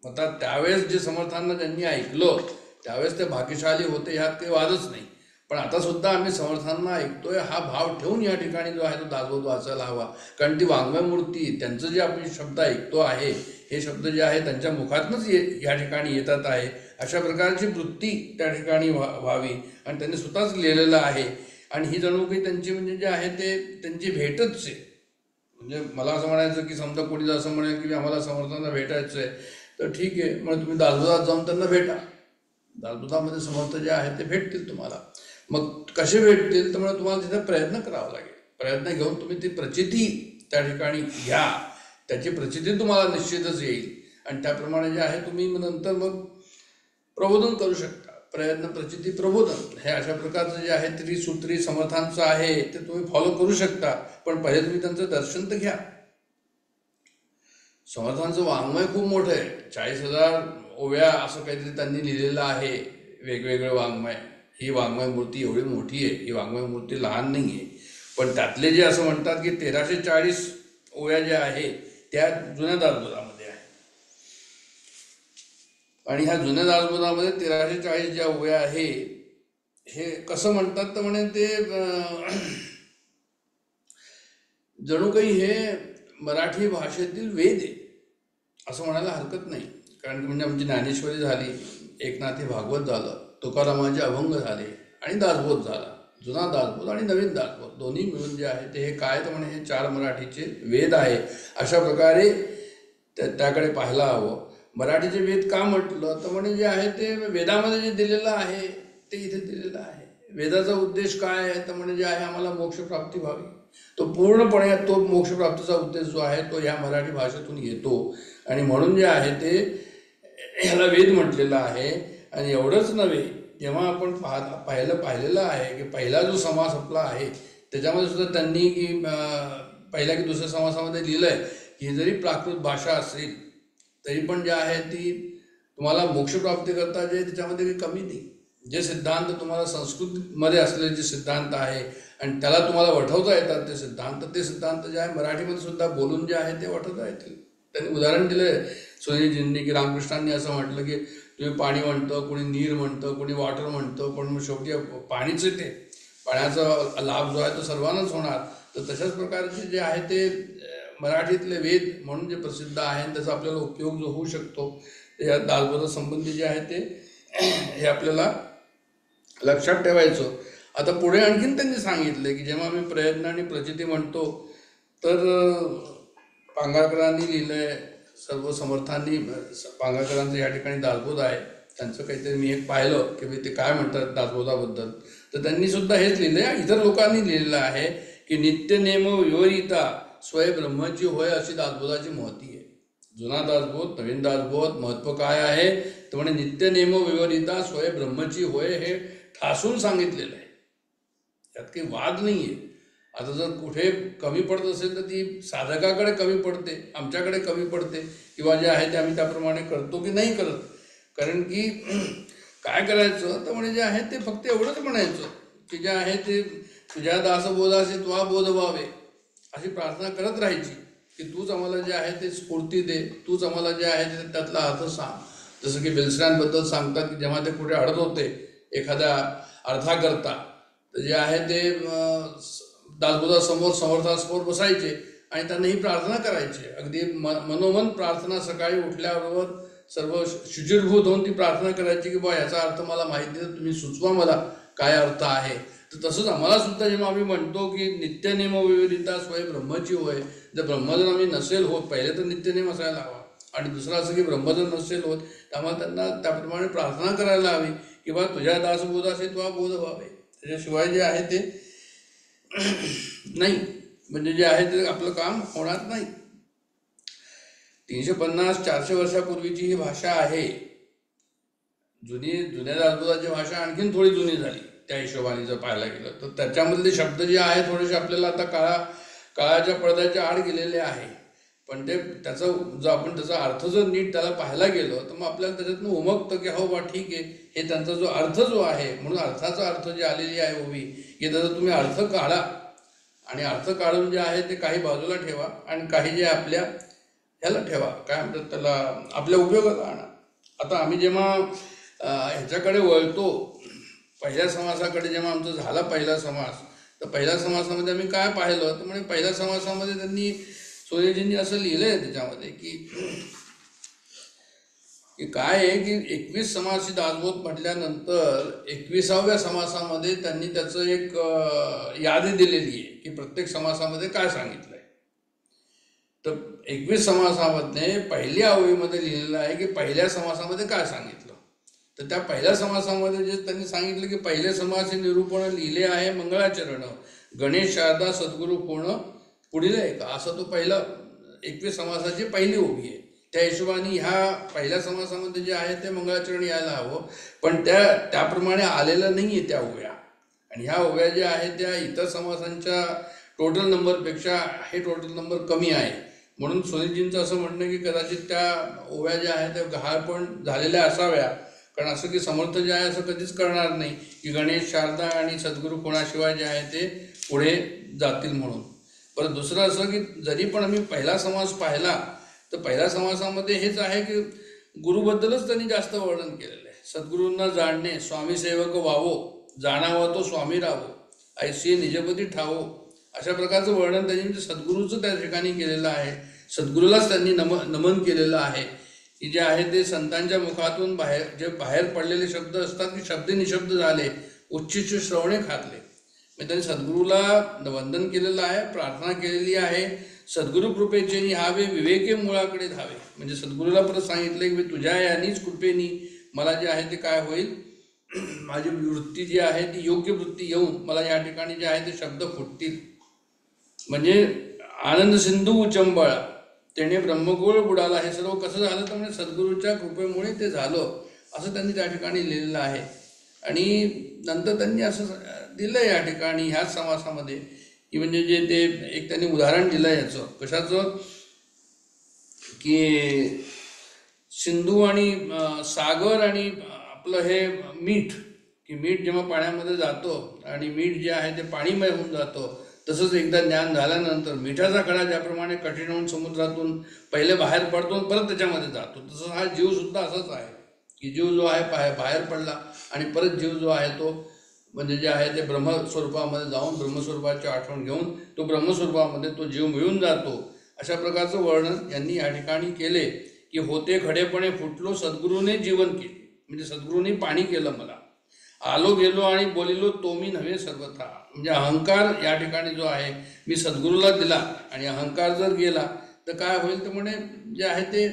आता त्यावेळेस जे समर्थांना ज्यांनी ऐकलं त्यावेळेस ते भाग्यशाली होते, ह्यात काही वादच नाही. पण आता सुद्धा आम्ही समर्थांना ऐकतोय हा भाव ठेवून या ठिकाणी जो आहे तो दासबोध वाचायला हवा, कारण ती वाङ्मय मूर्ती त्यांचं जे आपण शब्द ऐकतो आहे हे शब्द जे आहे त्यांच्या मुखातनंच या ठिकाणी येतात आहे. अशा प्रकारची वृत्ती त्या ठिकाणी व्हावी आणि त्यांनी स्वतःच लिहिलेलं आहे. आणि ही जणू काही त्यांची म्हणजे जे आहे ते त्यांची भेटच आहे. म्हणजे मला असं म्हणायचं की समजा कोणी असं म्हणेल की आम्हाला समर्थांना भेटायचं आहे, तर ठीक आहे, मग तुम्ही दासबोधात जाऊन त्यांना भेटा. दासबोधामध्ये समर्थ जे आहे ते भेटतील तुम्हाला. मग कसे भेटतील, तर मग तुम्हाला तिथे प्रयत्न करावा लागेल. प्रयत्न घेऊन तुम्ही ती प्रचिती त्या ठिकाणी घ्या, त्याची प्रचिती तुम्हाला निश्चितच येईल आणि त्याप्रमाणे जे आहे तुम्ही नंतर मग प्रबोधन करू शकता. प्रयत्न प्रचिती प्रबोधन हे अशा प्रकारचं जे आहे त्रिसूत्री समर्थांचं आहे ते तुम्ही फॉलो करू शकता. पण पहिले तुम्ही त्यांचं दर्शन तर घ्या. समर्थांचं वाङ्मय खूप मोठं आहे, 40,000 ओव्या असं काहीतरी त्यांनी लिहिलेलं आहे, वेगवेगळं वाङ्मय. ही वाङ्मय मूर्ती एवढी मोठी आहे, ही वाङ्मय मूर्ती लहान नाही आहे. पण त्यातले जे असं म्हणतात की 1340 ओव्या ज्या आहे त्या जुन्या दासबोधामध्ये आहे. आणि ह्या जुन्या दासबोधामध्ये 1340 ज्या ओव्या आहे हे कसं म्हणतात तर म्हणे ते जणू काही हे मराठी भाषेतील वेद आहे असं म्हणायला हरकत नाही. कारण म्हणजे आमची ज्ञानेश्वरी झाली, एकनाथी भागवत झालं, तुकारामाचे अभंग झाले आणि दासबोध झाला. जुना दासबोध आणि नवीन दासबोध दोन्ही मिळून जे आहे ते हे काय तर म्हणे हे 4 मराठीचे वेद आहे. अशा प्रकारे त्याकडे पाहायला हवं. मराठीचे वेद का म्हटलं तर म्हणजे जे आहे ते वेदामध्ये जे दिलेलं आहे ते इथे दिलेलं आहे. वेदाचा उद्देश काय आहे तर म्हणजे जे आहे आम्हाला मोक्षप्राप्ती व्हावी, तो पूर्णपणे तो मोक्षप्राप्तीचा उद्देश जो आहे तो ह्या मराठी भाषेतून येतो. आणि म्हणून जे आहे ते ह्याला वेद म्हटलेलं आहे. आणि एवढंच नव्हे, जेव्हा आपण पाहिलेलं आहे की पहिला जो समास आपला आहे त्याच्यामध्ये सुद्धा त्यांनी की पहिल्या की दुसऱ्या समासामध्ये लिहिलं आहे की जरी प्राकृत भाषा असेल तरी पण जे आहे ती तुम्हाला मोक्षप्राप्ती करता जे त्याच्यामध्ये काही कमी नाही. जे सिद्धांत तुम्हाला संस्कृतमध्ये असलेले जे सिद्धांत आहे आणि त्याला तुम्हाला वठवता येतात ते सिद्धांत जे आहे मराठीमध्ये सुद्धा बोलून जे आहे ते वठवता येतील. त्यांनी उदाहरण दिलं सुनीलजींनी की रामकृष्णांनी असं म्हटलं की तुम्ही पाणी म्हणतं, कोणी नीर म्हणतं, कोणी वॉटर म्हणतं, पण मग शेवटी पाणीच ते पाण्याचा लाभ जो आहे तो सर्वांनाच होणार. तर तशाच प्रकारचे जे आहे ते मराठीतले वेद म्हणून जे प्रसिद्ध आहे त्याचा आपल्याला उपयोग जो होऊ शकतो या दासबोधासंबंधी जे आहे ते हे आपल्याला लक्षात ठेवायचं. आता पुढे आणखीन त्यांनी सांगितलं की जेव्हा आम्ही प्रयत्न आणि प्रचिती म्हणतो तर पांगारकरांनी लिहिलंय, सर्व समर्थांनी, पांगारकरांचं या ठिकाणी दासबोध आहे, त्यांचं काहीतरी मी एक पाहिलं की ते काय म्हणतात दासबोधाबद्दल, तर त्यांनी सुद्धा हेच लिहिलंय. इतर लोकांनी लिहिलेलं आहे की नित्य नेम विवरिता स्वय ब्रह्मची होय अशी दासबोधाची महती आहे. जुना दासबोध, नवीन दासबोध महत्व काय आहे तर म्हणजे नित्य नेम विवरिता स्वय ब्रह्मची होय हे ठासून सांगितलेलं आहे, त्यात काही वाद नाही आहे. आता जर कुठे कमी पडत असेल तर ती साधकाकडे कमी पडते, आमच्याकडे कमी पडते, किंवा जे आहे ते आम्ही त्याप्रमाणे करतो की नाही करत. कारण की काय करायचं तर म्हणजे जे आहे ते फक्त एवढंच म्हणायचं की जे आहे ते तुझ्या दासबोधाचे तुला बोध व्हावे अशी प्रार्थना करत राहायची की तूच आम्हाला जे आहे ते स्फूर्ती दे, तूच आम्हाला जे आहे ते त्यातला अर्थ सांग. जसं की बेलसरांबद्दल सांगतात की जेव्हा ते कुठे अडत होते एखाद्या अर्थाकरता तर जे आहे ते दासबोधासमोर समर्थासमोर बसायचे आणि त्यांना ही प्रार्थना करायचे. अगदी मनोमन प्रार्थना सकाळी उठल्याबरोबर सर्व शुचिरभूत होऊन ती प्रार्थना करायची की बा याचा अर्थ मला माहिती नाही, तुम्ही सुचवा मला काय अर्थ आहे. तर तसंच आम्हाला सुद्धा जेव्हा आम्ही म्हणतो की नित्यनेम विविधता स्वय ब्रह्मची होय, जर ब्रह्म जर आम्ही नसेल होत, पहिले तर नित्यनेम असायला हवा, आणि दुसरं असं की ब्रह्म जर नसेल होत तर आम्हाला त्यांना त्याप्रमाणे प्रार्थना करायला हवी की बा तुझ्या दासबोधाशी तुला बोध व्हावे. त्याच्याशिवाय जे आहे ते नाही, म्हणजे जे आहे ते आपलं काम होणार नाही. 350-400 वर्षापूर्वीची ही भाषा आहे. जुन्या दासबोधाची भाषा आणखीन थोडी जुनी झाली त्या हिशोबाने जर पाहायला गेलं तर. त्याच्यामधले शब्द जे आहे थोडेसे आपल्याला आता काळाच्या पडद्याच्या आड गेलेले आहे, पण ते त्याचं जर आपण त्याचा अर्थ जर नीट त्याला पाहायला गेलो तर मग आपल्याला त्याच्यातनं उमगतं की हो बा ठीक आहे, हे त्यांचा जो अर्थ जो आहे, म्हणून अर्थाचा अर्थ जी आलेली आहे ओवी, की त्याचा तुम्ही अर्थ काढा, आणि अर्थ काढून जे आहे ते काही बाजूला ठेवा आणि काही जे आपल्या ह्याला ठेवा, काय म्हणतात त्याला, आपल्या उपयोगाला आणा. आता आम्ही जेव्हा ह्याच्याकडे वळतो, पहिल्या समासाकडे जेव्हा आमचा झाला पहिला समास, तर पहिल्या समासामध्ये आम्ही काय पाहिलं तर म्हणजे पहिल्या समासामध्ये त्यांनी सोयीजींनी असं लिहिलंय त्याच्यामध्ये की काय आहे की 21 समासी दासबोध म्हटल्यानंतर 21व्या समासामध्ये त्यांनी त्याचं एक यादी दिलेली आहे की प्रत्येक समासामध्ये काय सांगितलंय. तर 21 समासामध्ये पहिल्या ओळीमध्ये लिहिलेलं आहे की पहिल्या समासामध्ये काय सांगितलं. तर त्या पहिल्या समासामध्ये जे त्यांनी सांगितलं की पहिले समास हे निरूपण लिहिले आहे मंगळाचरण, गणेश शारदा सद्गुरू कोण पुढील आहे का, असं तो पहिला 21 समासाची पहिली ओवी आहे. त्या हिशोबाने ह्या पहिल्या समासामध्ये जे आहे ते मंगळाचरण यायला हवं, पण त्याप्रमाणे आलेलं नाही आहे त्या ओव्या. आणि ह्या ओव्या ज्या आहेत त्या इतर समासांच्या टोटल नंबरपेक्षा हे टोटल नंबर कमी आहे. म्हणून सोनीजींचं असं म्हणणं की कदाचित त्या ओव्या ज्या आहेत त्या गहाळ पण झालेल्या असाव्या, कारण असं की समर्थ जे आहे असं कधीच करणार नाही की गणेश शारदा आणि सद्गुरू कोणाशिवाय जे आहे ते पुढे जातील म्हणून. परत दुसरं असं की जरी पण आम्ही पहिला समास पाहिला तर पहिल्या समासामध्ये हेच आहे की गुरुबद्दलच त्यांनी जास्त वर्णन केलेलं आहे. सद्गुरूंना जाणणे, स्वामी सेवक व्हावो, जाणावा तो स्वामी राहो, ऐशी निजपती ठावो, अशा प्रकारचं वर्णन त्यांनी म्हणजे सद्गुरूचं त्या ठिकाणी केलेलं आहे. सद्गुरूलाच त्यांनी नमन केलेलं आहे की जे आहे ते संतांच्या मुखातून बाहेर पडलेले शब्द असतात की शब्द निशब्द झाले, उच्चिष्ट श्रवणे खातले. म्हणजे त्यांनी सद्गुरूला वंदन केलेलं आहे, प्रार्थना केलेली आहे. सद्गुरू कृपेचे ह्यावे विवेके मुळाकडे धावे, म्हणजे सद्गुरूला परत सांगितलं की तुझ्या यानीच कृपेनी मला जे आहे ते काय होईल, माझी वृत्ती जी आहे ती योग्य वृत्ती येऊन मला या ठिकाणी जे आहे ते शब्द फुटतील. म्हणजे आनंद सिंधू उचंबळा त्याने ब्रह्मगोळ बुडाला, हे सर्व कसं झालं तर म्हणजे सद्गुरूच्या कृपेमुळे ते झालं, असं त्यांनी त्या ठिकाणी लिहिलेलं आहे. आणि नंतर त्यांनी असं दिलं या ठिकाणी ह्याच समासामध्ये की म्हणजे जे ते एक त्यांनी उदाहरण दिलं याचं कशाचं की सिंधू आणि सागर आणि आपलं हे मीठ, की मीठ जेव्हा पाण्यामध्ये जातो आणि मीठ जे आहे ते पाणीमय होऊन जातं, तसंच एकदा ज्ञान झाल्यानंतर मिठाचा खडा ज्याप्रमाणे कठीण होऊन समुद्रातून पहिले बाहेर पडतो परत त्याच्यामध्ये जातो, तसं हा जीव सुद्धा असाच आहे की जीव जो आहे बाहेर पडला आणि परत जीव जो आहे तो म्हणजे जे आहे ते ब्रह्मस्वरूपामध्ये जाऊन ब्रह्मस्वरूपाची आठवण घेऊन तो ब्रह्मस्वरूपामध्ये तो जीव मिळून जातो. अशा प्रकारचं वर्णन यांनी या ठिकाणी केले की होते खडेपणे फुटलो सद्गुरूने जीवन केले, म्हणजे सद्गुरूने पाणी केलं मला, आलो गेलो आणि बोलिलो तो मी नव्हे सर्वथा. म्हणजे अहंकार या ठिकाणी जो आहे मी सद्गुरूला दिला आणि अहंकार जर गेला तर काय होईल तर म्हणे जे आहे ते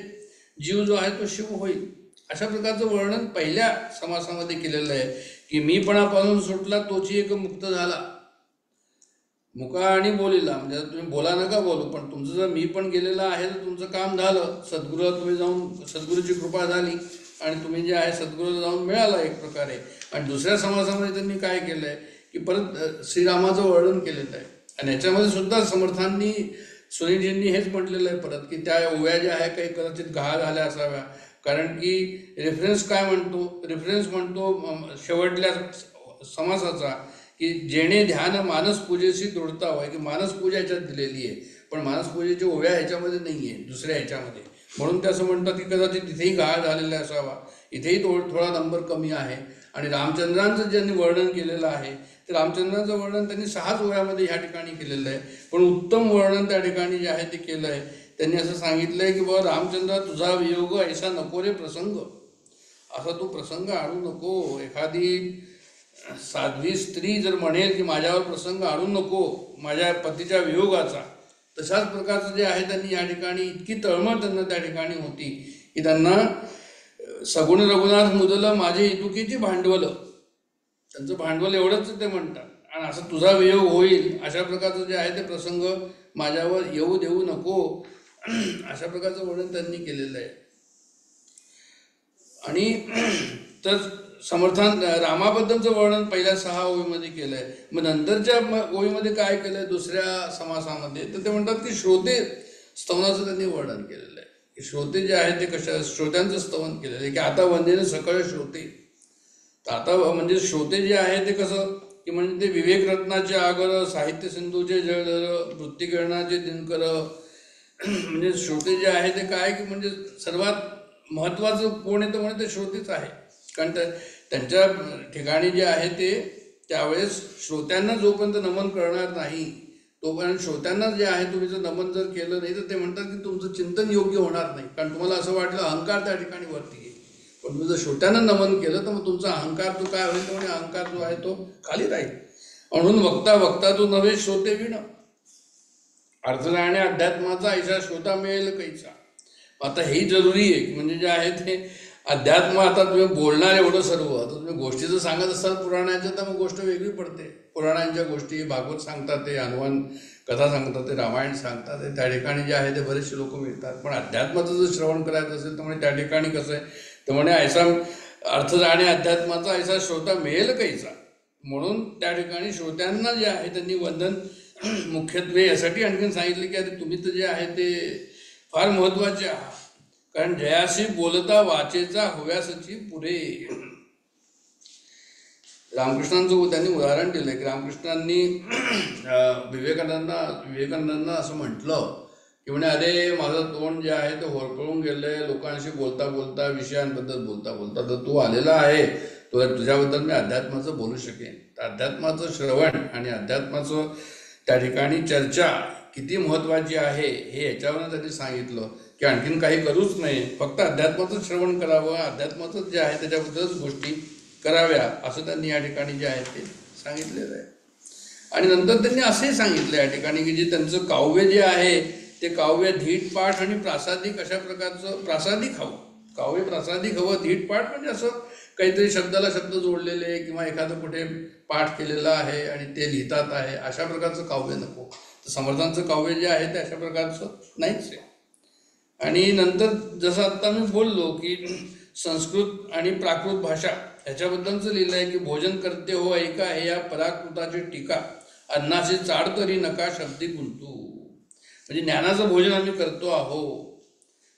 जीव जो आहे तो शिव होईल. अशा प्रकारचं वर्णन पहिल्या समासामध्ये केलेलं आहे की मीपणापासून सुटला तोची एक मुक्त झाला, मुका आणि बोलीला, म्हणजे तुम्ही बोला नका बोलू, पण तुमचं जर मी पण गेलेलं आहे तर तुमचं काम झालं, सद्गुरूला तुम्ही जाऊन सद्गुरूची कृपा झाली आणि तुम्ही जे आहे सद्गुरूला जाऊन मिळाला एक प्रकारे. आणि दुसऱ्या समासामध्ये त्यांनी काय केलं आहे की परत श्रीरामाचं वर्णन केलेलं आहे. आणि ह्याच्यामध्ये सुद्धा समर्थांनी सुनीलजींनी हेच म्हटलेलं आहे परत की त्या ओव्या ज्या आहे काही कदाचित गहाळ झाल्या असाव्या, कारण की रेफरन्स काय म्हणतो, रेफरन्स म्हणतो शेवटल्या समासाचा की जेणे ध्यान मानसपूजेशी दृढता होय, की मानसपूजा ह्याच्यात दिलेली आहे पण मानसपूजेची ओव्या ह्याच्यामध्ये नाही आहे दुसऱ्या ह्याच्यामध्ये, म्हणून ते असं म्हणतात की कदाचित तिथेही गहाळ झालेला असावा, इथेही थोडा नंबर कमी आहे. आणि रामचंद्रांचं ज्यांनी वर्णन केलेलं आहे ते रामचंद्रांचं वर्णन त्यांनी 6च ओव्यामध्ये ह्या ठिकाणी केलेलं आहे, पण उत्तम वर्णन त्या ठिकाणी जे आहे ते केलं आहे त्यांनी असं सांगितलंय की बाबा रामचंद्र, तुझा वियोग ऐसा नको रे प्रसंग, असा तू प्रसंग आणू नको. एखादी साध्वी स्त्री जर म्हणेल की माझ्यावर प्रसंग आणू नको माझ्या पतीच्या वियोगाचा, तशाच प्रकारचं जे आहे त्यांनी या ठिकाणी इतकी तळमळ त्यांना त्या ठिकाणी होती की त्यांना सगुण रघुनाथ मुदलं माझे इतुकीची भांडवलं, त्यांचं भांडवल एवढंच ते म्हणतात. आणि असं तुझा वियोग होईल अशा प्रकारचं जे आहे ते प्रसंग माझ्यावर येऊ देऊ नको, अशा प्रकारचं वर्णन त्यांनी केलेलं आहे. आणि तर समर्थान रामाबद्दलचं वर्णन पहिल्या 6 ओळीमध्ये केलं आहे. मग नंतरच्या ओळीमध्ये काय केलं आहे दुसऱ्या समासामध्ये, तर ते म्हणतात की श्रोते स्तवनाचं त्यांनी वर्णन केलेलं आहे. की श्रोते जे आहे ते कशा श्रोत्यांचं स्तवन केलेलं आहे की आता वंदेने सकळ श्रोते. तर आता म्हणजे श्रोते जे आहे ते कसं की म्हणजे ते विवेक रत्नाचे आगर, साहित्य सिंधूचे जळधर, वृत्तिकरणाचे दिनकर, म्हणजे श्रोते जे आहे ते काय की म्हणजे सर्वात महत्त्वाचं कोण येतं म्हणजे ते श्रोतेच आहे. कारण त्यांच्या ठिकाणी जे आहे ते त्यावेळेस श्रोत्यांना जोपर्यंत नमन करणार नाही तोपर्यंत श्रोत्यांना जे आहे तुम्ही जर नमन जर केलं नाही तर ते म्हणतात की तुमचं चिंतन योग्य होणार नाही. कारण तुम्हाला असं वाटलं अहंकार त्या ठिकाणी वरती येईल, पण तुम्ही जर श्रोत्यांना नमन केलं तर मग तुमचा अहंकार तो काय होईल, तर म्हणजे अहंकार जो आहे तो खाली राहील. म्हणून वक्ता वक्ता तो नव्हे श्रोते विण, अर्थ आणि अध्यात्माचा ऐसा श्रोता मिळेल कैसा. आता हेही जरुरी आहे की म्हणजे जे आहे ते अध्यात्म, आता तुम्ही बोलणार एवढं सर्व, आता तुम्ही गोष्टी जर सांगत असाल पुराणांच्या तर मग गोष्ट वेगळी पडते. पुराणांच्या गोष्टी भागवत सांगतात, ते हनुमान कथा सांगतात, ते रामायण सांगतात, ते त्या ठिकाणी जे आहे ते बरेचसे लोक मिळतात. पण अध्यात्माचं जर श्रवण करायचं असेल तर म्हणजे त्या ठिकाणी कसं आहे तर म्हणे ऐसा अर्थ आणि अध्यात्माचा ऐसा श्रोता मिळेल कैसा. म्हणून त्या ठिकाणी श्रोत्यांना जे आहे त्यांनी वंदन मुख्यत्वे यासाठी आणखीन सांगितले की आता तुम्ही तर जे आहे ते फार महत्त्वाचे आहात. कारण जयाशी बोलता वाचेचा हव्यासची पुरे. रामकृष्णांचं त्यांनी उदाहरण दिलं की रामकृष्णांनी विवेकानंदांना असं म्हटलं की म्हणे अरे माझं तोंड जे आहे ते होरपळून गेलंय, लोकांशी बोलता बोलता विषयांबद्दल बोलता बोलता, तर तू आलेला आहे तुझ्याबद्दल मी अध्यात्माचं बोलू शकेन. तर अध्यात्माचं श्रवण आणि अध्यात्माचं त्या ठिकाणी चर्चा किती महत्त्वाची आहे हे याच्यावरून त्यांनी सांगितलं की आणखीन काही करूच नाही, फक्त अध्यात्माचं श्रवण करावं, अध्यात्माचं जे आहे त्याच्याबद्दलच गोष्टी कराव्या असं त्यांनी या ठिकाणी जे आहे ते सांगितलेलं आहे. आणि नंतर त्यांनी असंही सांगितलं या ठिकाणी की जे त्यांचं काव्य जे आहे ते काव्य धीटपाठ आणि प्रासादिक अशा प्रकारचं प्रासादिक हवं. काव्य प्रासादिक हवं. धीटपाठ म्हणजे असं काहीतरी शब्दाला शब्द जोडलेले किंवा एखादं कुठे पाठ केलेलं आहे आणि ते लिहितात आहे अशा प्रकारचं काव्य नको. तर समर्थांचं काव्य जे आहे ते अशा प्रकारचं नाहीच आहे. आणि नंतर जसं आत्ता मी बोललो की संस्कृत आणि प्राकृत भाषा ह्याच्याबद्दलचं लिहिलं आहे की भोजन करते हो ऐका हे या पराकृताची टीका, अन्नाची चाड तरी नका शब्दी गुंतू. म्हणजे ज्ञानाचं भोजन आम्ही करतो आहो,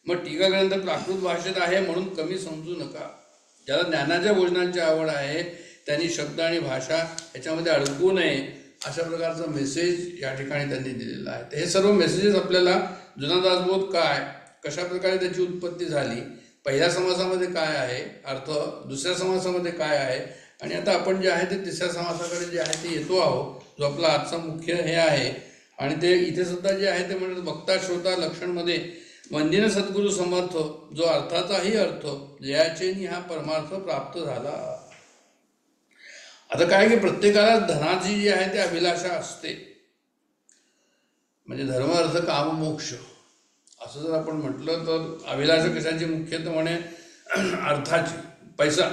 मग टीका ग्रंथ प्राकृत भाषेत आहे म्हणून कमी समजू नका. ज्याला ज्ञानाच्या भोजनाची आवड आहे त्यांनी शब्द आणि भाषा ह्याच्यामध्ये अडकू नये अशा प्रकारचा मेसेज या ठिकाणी त्यांनी दिलेला आहे. तर हे सर्व मेसेजेस आपल्याला जुना दासबोध काय, कशा प्रकारे त्याची उत्पत्ती झाली, पहिल्या समासामध्ये काय आहे अर्थ, दुसऱ्या समासामध्ये काय आहे, आणि आता आपण जे आहे ते तिसऱ्या समासाकडे जे आहे ते येतो आहोत जो आपला आजचा मुख्य हे आहे. आणि ते इथे सुद्धा जे आहे ते म्हणतात वक्ता श्रोता लक्षणमध्ये वंदिन सद्गुरु समर्थ, जो अर्थाचाही अर्थ जयाचेनी हा परमार्थ प्राप्त झाला. आता काय की प्रत्येकाला धनाची जी आहे ती अभिलाषा असते. म्हणजे धर्म अर्थ काम मोक्ष असं जर आपण म्हटलं तर अभिलाषा कशाची मुख्यतः म्हणे अर्थाची, पैसा.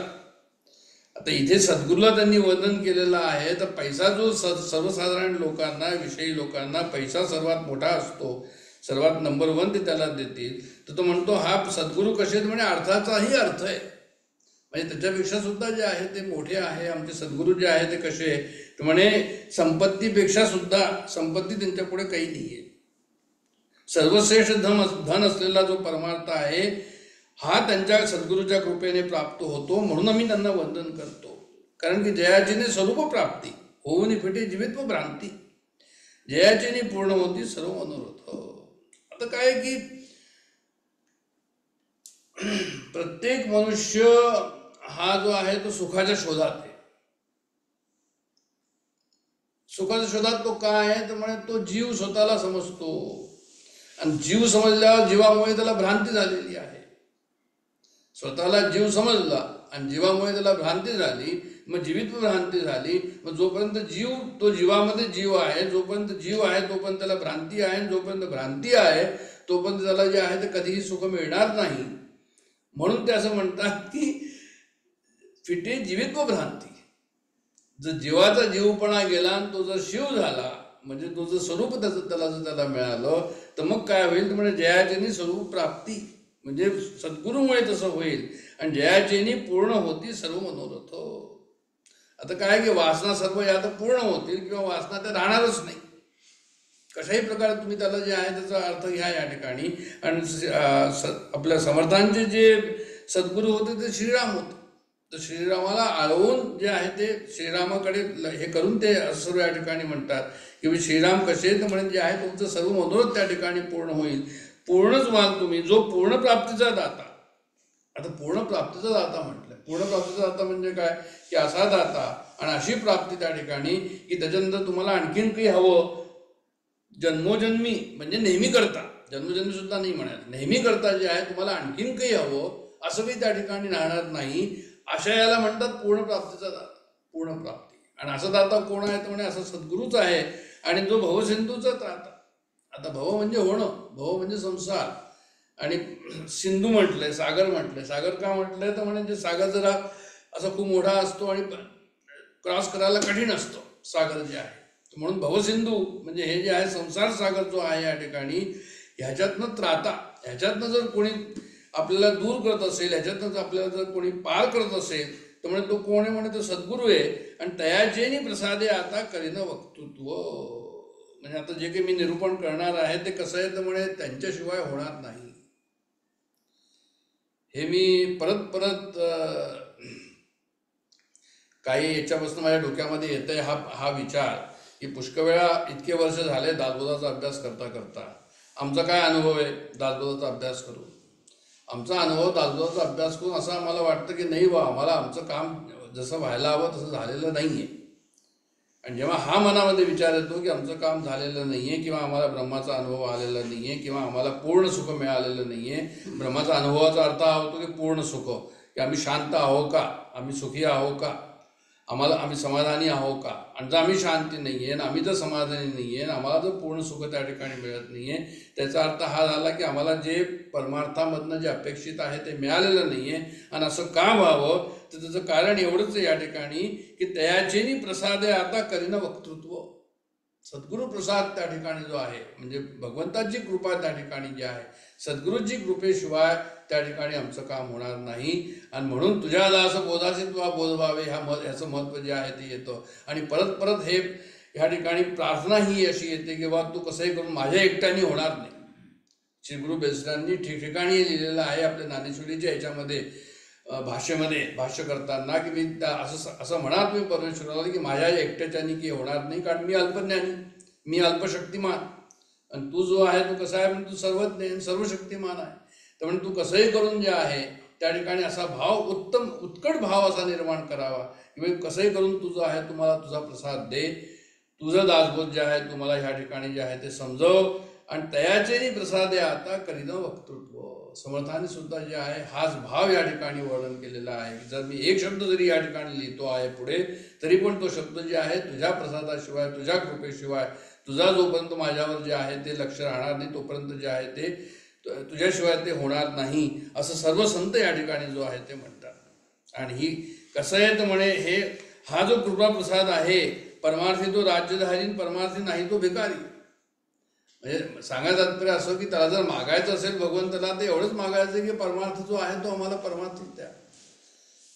आता इथे सद्गुरूला त्यांनी वंदन केलेलं आहे. तर पैसा जो सर्वसाधारण लोकांना, विषयी लोकांना पैसा सर्वात मोठा असतो, सर्वात नंबर 1 ते त्याला देतील, तर तो म्हणतो हा सद्गुरू कसे म्हणे अर्थाचाही अर्थ आहे. म्हणजे त्याच्यापेक्षा सुद्धा जे आहे ते मोठे आहे आमचे सद्गुरू जे आहे ते कसे, तर म्हणे संपत्तीपेक्षा सुद्धा संपत्ती त्यांच्या पुढे काही नाही आहे. सर्वश्रेष्ठ धन असलेला जो परमार्थ आहे हा त्यांच्या सद्गुरूच्या कृपेने प्राप्त होतो. म्हणून आम्ही त्यांना वंदन करतो. कारण की जयाचीने स्वरूप प्राप्ती होऊन फिटे जीवित्व भ्रांती, जयाचीने पूर्ण होती सर्व मनोरथ. आता काय की प्रत्येक मनुष्य हा जो आहे तो सुखाच्या शोधात आहे. सुखाच्या शोधात तो काय आहे तर म्हणे तो जीव स्वतःला समजतो आणि जीव समजल्यावर जीवामुळे त्याला भ्रांती झालेली आहे. स्वतःला जीव समजला आणि जीवामुळे त्याला भ्रांती झाली, मग जीवित्व भ्रांती झाली. मग जोपर्यंत जीव, तो जीवामध्ये जीव आहे, जोपर्यंत जीव आहे तोपर्यंत त्याला भ्रांती आहे, जोपर्यंत भ्रांती आहे तोपर्यंत त्याला जे आहे ते कधीही सुख मिळणार नाही. म्हणून ते असं म्हणतात की फिटे जीवित्व भ्रांती. जर जीवाचा जीवपणा गेला आणि तो जर शिव झाला, म्हणजे तो जर स्वरूप त्याला जर त्याला मिळालं, तर मग काय होईल तर म्हणजे जयाचेनी स्वरूप प्राप्ती, म्हणजे सद्गुरूमुळे तसं होईल. आणि जयाचेनी पूर्ण होती सर्व मनोरथ. आता काय की वासना सर्व या तर पूर्ण होतील किंवा वासना त्या राहणारच नाही. कशाही प्रकारे तुम्ही त्याला जे आहे त्याचा अर्थ घ्या या ठिकाणी. आणि आपल्या समर्थांचे जे सद्गुरू होते ते श्रीराम होते. तर श्रीरामाला आळवून जे आहे ते श्रीरामाकडे हे करून ते सर्व या ठिकाणी म्हणतात की श्रीराम कसे, तर म्हणजे जे आहे तुमचं सर्व मनोरथ त्या ठिकाणी पूर्ण होईल. पूर्णच व्हाल तुम्ही, जो पूर्ण प्राप्तीचा दाता. आता पूर्ण प्राप्तीचा दाता म्हटलं, पूर्ण प्राप्तीचा दाता म्हणजे काय की असा दाता आणि अशी प्राप्ती त्या ठिकाणी की त्याच्यानंतर तुम्हाला आणखीन काही हवं. जन्मोजन्मी म्हणजे नेहमी करता, जन्मोजन्मी सुद्धा नाही म्हणायचं, नेहमी करता जे आहे तुम्हाला आणखीन काही हवं असं काही त्या ठिकाणी राहणार नाही. अशा याला म्हणतात पूर्ण प्राप्तीचा दाता, पूर्ण प्राप्ती. आणि असा दाता कोण आहे तर म्हणे असं सद्गुरूच आहे. आणि जो भवसिंधूचा दाता. आता भव म्हणजे होणं, भव म्हणजे संसार, आणि सिंधू म्हटलंय, सागर म्हटलंय. सागर का म्हटलंय तर म्हणजे सागर जरा असा खूप मोठा असतो आणि क्रॉस करायला कठीण असतो सागर जे आहे. म्हणून भवसिंधू म्हणजे हे जे आहे संसार सागर जो आहे या ठिकाणी, ह्याच्यातनं त्राता, ह्याच्यातनं जर कोणी आपल्याला दूर करत असेल, ह्याच्यातनं आपल्याला जर कोणी पार करत असेल तर म्हणजे तो कोण आहे म्हणे तो सद्गुरू आहे. आणि तयाचेनी प्रसादे आता करीन वक्तृत्व. म्हणजे आता जे काही मी निरूपण करणार आहे ते कसं आहे तर म्हणे त्यांच्याशिवाय होणार नाही. हे मी परत परत काही याच्यापासून माझ्या डोक्यामध्ये येत आहे हा विचार की पुष्कळ वेळा इतके वर्ष झाले दासबोधाचा अभ्यास करता करता. आमचा काय अनुभव आहे दासबोधाचा अभ्यास करून? आमचा अनुभव दासबोधाचा अभ्यास करून असं आम्हाला वाटतं की नाही बा, आम्हाला आमचं काम जसं व्हायला हवं तसं झालेलं नाही आहे. आणि जेव्हा हा मनामध्ये विचार येतो की आमचं काम झालेलं नाही आहे किंवा आम्हाला ब्रह्माचा अनुभव आलेला नाही आहे किंवा आम्हाला पूर्ण सुख मिळालेलं नाही आहे. ब्रह्माचा अनुभवाचा अर्थ हा होतो की पूर्ण सुख, की आम्ही शांत आहो का, आम्ही सुखी आहो का, आम्ही समाधानी आहो का. आणि जर आम्ही शांती नाही आहे आणि आम्ही जर समाधानी नाही आहे आणि आम्हाला जर पूर्ण सुख त्या ठिकाणी मिळत नाही आहे, त्याचा अर्थ हा झाला की आम्हाला जे परमार्थामधनं जे अपेक्षित आहे ते मिळालेलं नाही आहे. आणि असं का व्हावं तर त्याचं कारण एवढंच या ठिकाणी की तयाचेनी प्रसादे आता करीन वक्तृत्व. सद्गुरू प्रसाद त्या ठिकाणी जो आहे म्हणजे भगवंताची कृपा त्या ठिकाणी जी आहे, सद्गुरूची कृपेशिवाय त्या ठिकाणी आमचं काम होणार नाही. आणि म्हणून तुझ्या दास बोधाचे तुला बोध व्हावे ह्याचं महत्त्व जे आहे ते येतं. आणि परत परत हे ह्या ठिकाणी प्रार्थना ही अशी येते की बा तू कसंही करून माझ्या एकट्याने होणार नाही. श्री गुरु बेसरांनी ठिकठिकाणी लिहिलेलं आहे आपल्या ज्ञानेश्वरीच्या ह्याच्यामध्ये भाष्यामध्ये भाष्य करताना की मी असं म्हणा तुम्ही परमेश्वराला की माझ्या एकट्याच्यानी की होणार नाही, कारण मी अल्पज्ञानी, मी अल्पशक्तिमान आणि तू जो आहे तू कसा आहे म्हणजे तू सर्वज्ञ सर्व शक्तिमान आहे. तर म्हणजे तू कसंही करून जे आहे त्या ठिकाणी असा भाव उत्कट भाव असा निर्माण करावा की कसंही करून तू जो आहे तुम्हाला तुझा प्रसाद दे, तुझं दासबोध जे आहे तुम्हाला ह्या ठिकाणी जे आहे ते समजव. आणि तयाचेनी प्रसादे आता करीन वक्तृत्व. समर्थाने सुद्धा जे आहे हाच भाव या ठिकाणी वर्णन केलेला आहे की जर मी एक शब्द जरी या ठिकाणी लिहितो आहे पुढे तरी पण तो शब्द जे आहे तुझ्या प्रसादाशिवाय, तुझ्या कृपेशिवाय, तुझा जोपर्यंत माझ्यावर जे आहे ते लक्ष राहणार नाही तोपर्यंत जे आहे ते तुझ्याशिवाय ते होणार नाही, असं सर्व संत या ठिकाणी जो आहे ते म्हणतात. आणि ही कसं आहे तर म्हणे हे हा जो कृपा प्रसाद आहे, परमार्थी तो राज्यधारी, परमार्थी नाही तो भिकारी. म्हणजे सांगायचं तात्पर्य असं की त्याला जर मागायचं असेल भगवंताला तर एवढंच मागायचं की परमार्थ जो आहे तो आम्हाला परमार्थिक द्या.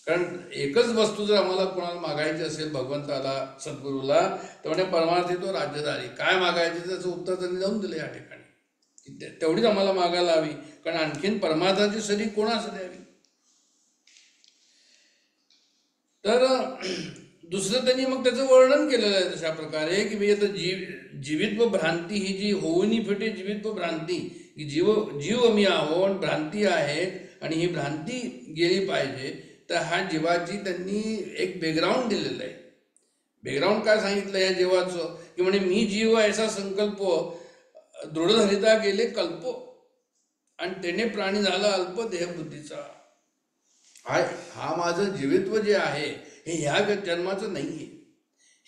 कारण एकच वस्तू जर आम्हाला कोणाला मागायची असेल भगवंताला, सद्गुरूला, तर म्हणजे परमार्थी तो राज्यधारी. काय मागायचे त्याचं उत्तर त्यांनी जाऊन दिलं या ठिकाणी की तेवढीच आम्हाला मागायला हवी, कारण आणखीन परमार्थाची सरी कोणास द्यावी. तर दुसरं त्यांनी मग त्याचं वर्णन केलेलं आहे तशा प्रकारे की म्हणजे आता जीवित्व भ्रांती ही जी होऊनी फिटे जीवित्व भ्रांती, की जीव मी आहो आणि भ्रांती आहे आणि ही भ्रांती गेली पाहिजे. तर हा जीवाची त्यांनी एक बॅकग्राऊंड दिलेलं आहे. बॅकग्राऊंड काय सांगितलं या जीवाचं की म्हणे मी जीव ऐसा संकल्प दृढधरिता गेले कल्प, आणि त्याने प्राणी झाला अल्प देहबुद्धीचा. हा माझं जीवित्व जे आहे हे ह्या जन्माचं नाही आहे.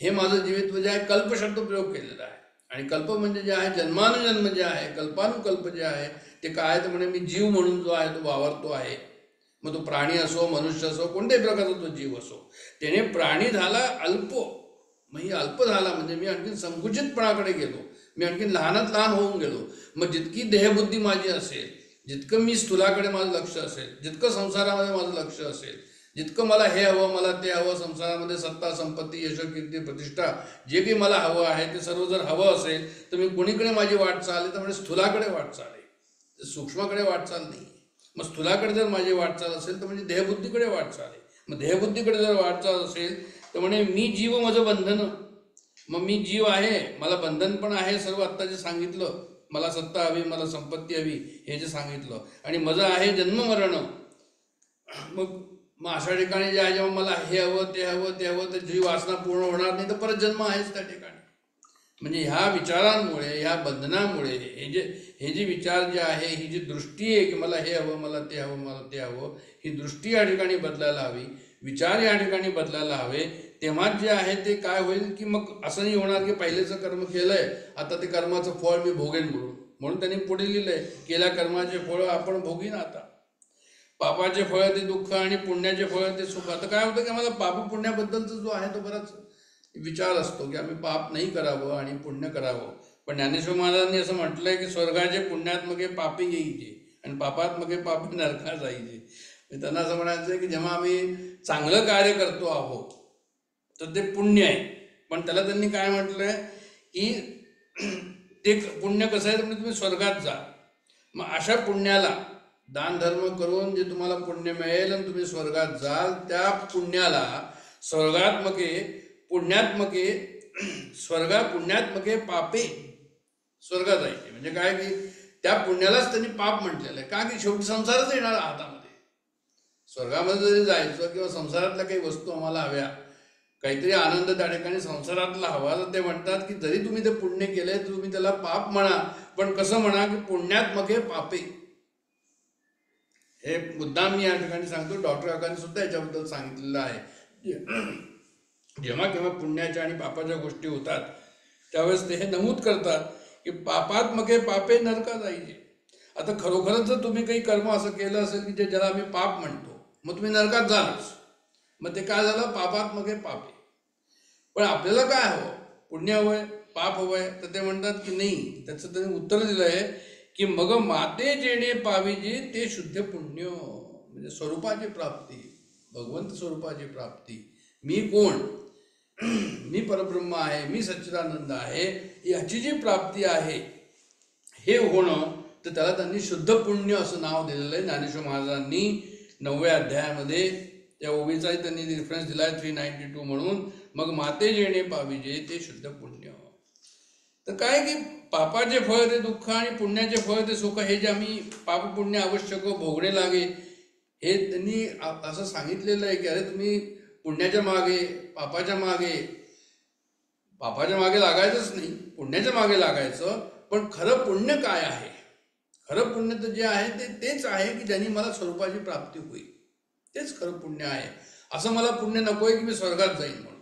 हे माझं जीवित्व जे आहे, कल्प शब्द प्रयोग केलेला आहे. आणि कल्प म्हणजे जे आहे, जन्मानुजन्म जे आहे, कल्पानुकल्प जे आहे ते काय, तर म्हणे मी जीव म्हणून जो आहे तो वावरतो आहे. मग तो प्राणी असो, मनुष्य असो, कोणत्याही प्रकारचा तो जीव असो, त्याने प्राणी झाला अल्प. मग ही अल्प झाला म्हणजे मी आणखी संकुचितपणाकडे गेलो, मी आणखी लहानात लहान होऊन गेलो. मग जितकी देहबुद्धी माझी असेल, जितकं मी स्थूलाकडे माझं लक्ष असेल, जितकं संसारामध्ये माझं लक्ष असेल, जितकं मला हे हवं, मला ते हवं, संसारामध्ये सत्ता, संपत्ती, यश, कीर्ती, प्रतिष्ठा, जे काही मला हवं आहे ते सर्व जर हवं असेल तर मी कोणीकडे माझी वाटचाल आहे, तर म्हणजे स्थूलाकडे वाटचाल आहे, सूक्ष्माकडे वाटचाल नाही. मग स्थूलाकडे जर माझी वाटचाल असेल तर म्हणजे देहबुद्धीकडे वाटचाल आहे. मग देहबुद्धीकडे जर वाटचाल असेल तर म्हणे मी जीव, माझं बंधन. मग मी जीव आहे, मला बंधन पण आहे, सर्व आत्ता जे सांगितलं, मला सत्ता हवी, मला संपत्ती हवी, हे जे सांगितलं, आणि माझं आहे जन्म मरण. मग अशा ठिकाणी जे आहे, जेव्हा मला हे हवं, ते हवं, ते हवं, तर जी वासना पूर्ण होणार नाही, तर परत जन्म आहेच त्या ठिकाणी. म्हणजे ह्या विचारांमुळे, ह्या बंधनामुळे, हे जे विचार जे आहे, ही जी दृष्टी आहे की मला हे हवं, मला ते हवं, मला ते हवं, ही दृष्टी या ठिकाणी बदलायला हवी, विचार या ठिकाणी बदलायला हवे. तेव्हाच जे आहे ते काय होईल की मग असं नाही होणार की पहिलेचं कर्म केलंय, आता ते कर्माचं फळ मी भोगेन म्हणून त्यांनी पुढे लिहिलंय, केल्या कर्माचे फळ आपण भोगीन आता. पापाचे फळ ते दुःख आणि पुण्याचे फळ ते सुख. आता काय होतं की आम्हाला पाप पुण्याबद्दलचा जो आहे तो बराच विचार असतो की आम्ही पाप नाही करावं आणि पुण्य करावं. पण ज्ञानेश्वर महाराजांनी असं म्हटलंय की स्वर्गाचे पुण्यात्मके पापी येईचे आणि पापात्मके पापी नरका जाईचे. त्यांना असं म्हणायचं आहे की जेव्हा आम्ही चांगलं कार्य करतो आहोत तर ते पुण्य आहे. पण त्याला त्यांनी काय म्हटलंय की ते पुण्य कसं आहे, तुम्ही स्वर्गात जा. मग अशा पुण्याला दान धर्म करून जे तुम्हाला पुण्य मिळेल आणि तुम्ही स्वर्गात जाल, त्या पुण्याला स्वर्गात्मके पुण्यात्मके पुण्यात्मके पापे स्वर्गात जायचे. म्हणजे काय की त्या पुण्यालाच त्यांनी पाप म्हटलेलं आहे. का की शेवटी संसारच येणार हातामध्ये. स्वर्गामध्ये जरी जायचं किंवा संसारातल्या काही वस्तू आम्हाला हव्या, काहीतरी आनंद त्या ठिकाणी संसारातला हवा, तर ते म्हणतात की जरी तुम्ही ते पुण्य केलंय तुम्ही त्याला पाप म्हणा, पण कसं म्हणा की पुण्यात्मके पापे. हे मुद्दाम मी या ठिकाणी सांगतो. डॉक्टर काकांनी सुद्धा याच्याबद्दल सांगितलेलं आहे. जेव्हा केव्हा पुण्याच्या आणि पापाच्या गोष्टी होतात त्यावेळेस ते हे नमूद करतात की पापात्मके पापे नरका जायचे. आता खरोखरच जर तुम्ही काही कर्म असं केलं असेल की ज्याला आम्ही पाप म्हणतो, मग तुम्ही नरकात जालच. मग ते काय झालं, पापात्मके पापे. पण आपल्याला काय हवं, पुण्य हवंय, पाप हवंय, तर ते म्हणतात की नाही. त्याचं त्यांनी उत्तर दिलं आहे की मग माते जेणे पाविजे ते शुद्ध पुण्य. म्हणजे स्वरूपाची प्राप्ती, भगवंत स्वरूपाची प्राप्ती. मी कोण, मी परब्रह्म आहे, मी सच्चिदानंद आहे, याची जी प्राप्ती आहे हे होणं, तर त्याला त्यांनी शुद्ध पुण्य असं नाव दिलेलं आहे. ज्ञानेश्वर महाराजांनी 9व्या अध्यायामध्ये त्या ओवीचाही त्यांनी रेफरन्स दिला आहे 392 म्हणून. मग माते जेणे पाविजे ते शुद्ध पुण्य. तर काय की पापाचे फळ ते दुःख आणि पुण्याचे फळ ते सुख, हे जे आम्ही पाप पुण्य आवश्यक भोगणे लागे, हे त्यांनी असं सांगितलेलं आहे की अरे तुम्ही पुण्याच्या मागे, पापाच्या मागे लागायचंच नाही, पुण्याच्या मागे लागायचं. पण खरं पुण्य काय आहे, खरं पुण्य तर जे आहे ते तेच आहे की ज्यांनी मला स्वरूपाची प्राप्ती होईल, तेच खरं पुण्य आहे. असं मला पुण्य नको आहे की मी स्वर्गात जाईन म्हणून.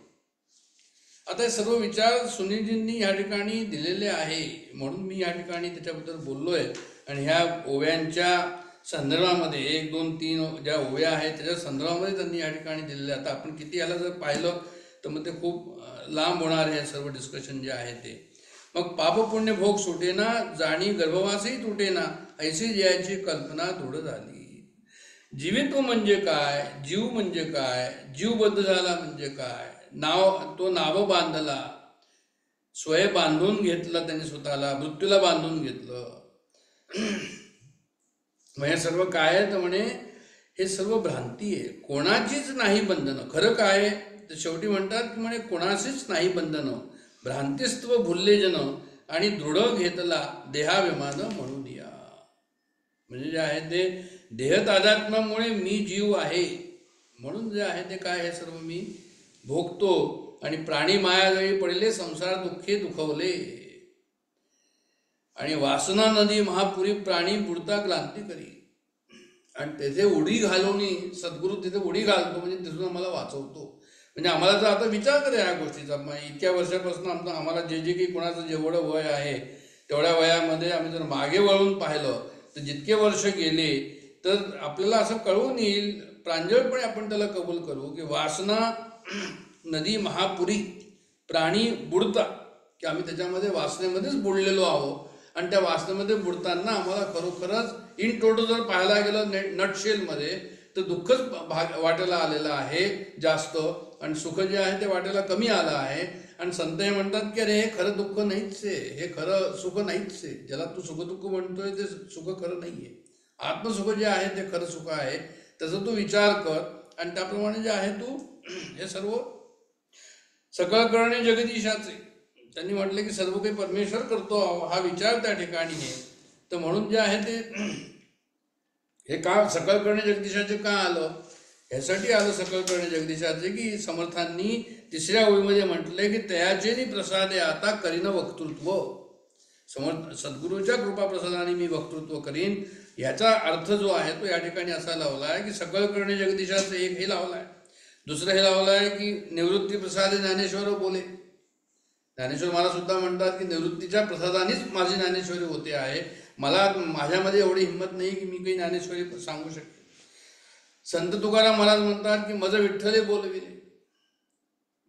आता हे सर्व विचार सुनीलजींनी या ठिकाणी दिलेले आहे, म्हणून मी या ठिकाणी त्याच्याबद्दल बोललोय. आणि ह्या ओव्यांच्या संदर्भामध्ये 1, 2, 3 ज्या ओव्या आहेत त्याच्या संदर्भामध्ये त्यांनी या ठिकाणी दिलेले. आता आपण किती याला जर पाहिलं तर मग ते खूप लांब होणार आहे सर्व डिस्कशन जे आहे ते. मग पाप पुण्य भोग सुटेना, जाणी गर्भवासही तुटेना, ऐशी जयाची कल्पना दृढ झाली. जीवित्व म्हणजे काय, जीव म्हणजे काय, जीवबद्ध झाला म्हणजे काय, तो नाव बांधला, स्वय बांधून घेतला त्यांनी स्वतःला, मृत्यूला बांधून घेतलं. मग हे सर्व काय आहे, तर म्हणे हे सर्व भ्रांती आहे, कोणाचीच नाही बंधनं. खरं काय तर शेवटी म्हणतात की म्हणे कोणाचीच नाही बंधनं, भ्रांतिस्त्व भुलले जन आणि दृढ घेतला देहाभिमान म्हणू दिया. म्हणजे जे आहे ते देहतादात्म्यामुळे मी जीव आहे म्हणून जे आहे ते काय, हे सर्व मी भोगतो. आणि प्राणी मायाजळी पडले, संसार दुःखे दुखवले. आणि वासना नदी महापुरी प्राणी बुडता क्रांती करी. आणि तेथे उडी घालून सद्गुरू तिथे उडी घालतो, म्हणजे तिथून आम्हाला वाचवतो. म्हणजे आम्हाला जर आता विचार करा या गोष्टीचा, इतक्या वर्षापासून आम्हाला जे जे काही कोणाचं जेवढं वय आहे तेवढ्या वयामध्ये आम्ही जर मागे वळून पाहिलं तर जितके वर्ष गेले तर आपल्याला असं कळून येईल, प्रांजळपणे आपण त्याला कबूल करू की वासना नदी महापुरी प्राणी बुडता, की आम्ही त्याच्यामध्ये वासनेमध्येच बुडलेलो आहोत. आणि त्या वासनेमध्ये बुडताना आम्हाला खरोखरच इन टोटल जर पाहायला गेलं नटशेलमध्ये तर दुःखच वाटायला आलेलं आहे जास्त, आणि सुख जे आहे ते वाटायला कमी आलं आहे. आणि संत हे म्हणतात की अरे हे खरं दुःख नाहीच आहे, हे खरं सुख नाहीच आहे. ज्याला तू सुख दुःख म्हणतोय ते सुख खरं नाहीये. आत्मसुख जे आहे ते खरं सुख आहे. त्याचा तू विचार कर आणि त्याप्रमाणे जे आहे तू हे सर्व सकळ करणे जगदीशाचे. त्यांनी म्हटलं की सर्व काही परमेश्वर करतो हा विचार त्या ठिकाणी आहे. तर म्हणून जे आहे ते हे का सकळ करणे जगदीशाचे का आलं, ह्यासाठी आलं सकळ करणे जगदीशाचे की समर्थांनी तिसऱ्या ओळीमध्ये म्हटलंय की तयाचेनी प्रसादे आता करीन वक्तृत्व. सद्गुरूच्या कृपा प्रसादाने मी वक्तृत्व करीन. याचा अर्थ जो आहे तो या ठिकाणी असा लावला आहे की सकळ करणे जगदीशाचं एक हे लावलं आहे. दुसरं हे लावलं आहे की निवृत्ती प्रसादे ज्ञानेश्वर बोले. ज्ञानेश्वर मला सुद्धा म्हणतात की निवृत्तीच्या प्रसादानेच माझी ज्ञानेश्वरी होते आहे. मला माझ्यामध्ये एवढी हिंमत नाही की मी काही ज्ञानेश्वरी सांगू शकेन. संत तुकाराम महाराज म्हणतात की मज विठ्ठले बोलविले.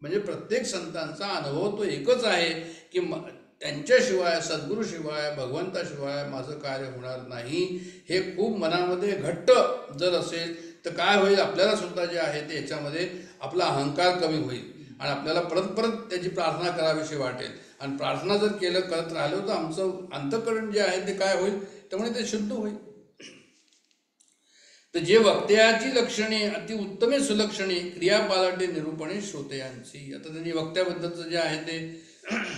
म्हणजे प्रत्येक संतांचा अनुभव तो एकच आहे की त्यांच्याशिवाय सद्गुरूशिवाय भगवंताशिवाय माझं कार्य होणार नाही. हे खूप मनामध्ये घट्ट जर असेल तर काय होईल, आपल्याला सुद्धा जे आहे ते याच्यामध्ये आपला अहंकार कमी होईल आणि आपल्याला परत परत त्याची प्रार्थना करावीशी वाटेल. आणि प्रार्थना जर करत राहिलो तर आमचं अंतःकरण जे आहे ते काय होईल, त्यामुळे ते शुद्ध होईल. तर जे वक्त्याची लक्षणे अतिउत्तमे सुलक्षणे क्रिया पालटे निरूपणे श्रोतयांची. आता त्यांनी वक्त्याबद्दलचं जे आहे ते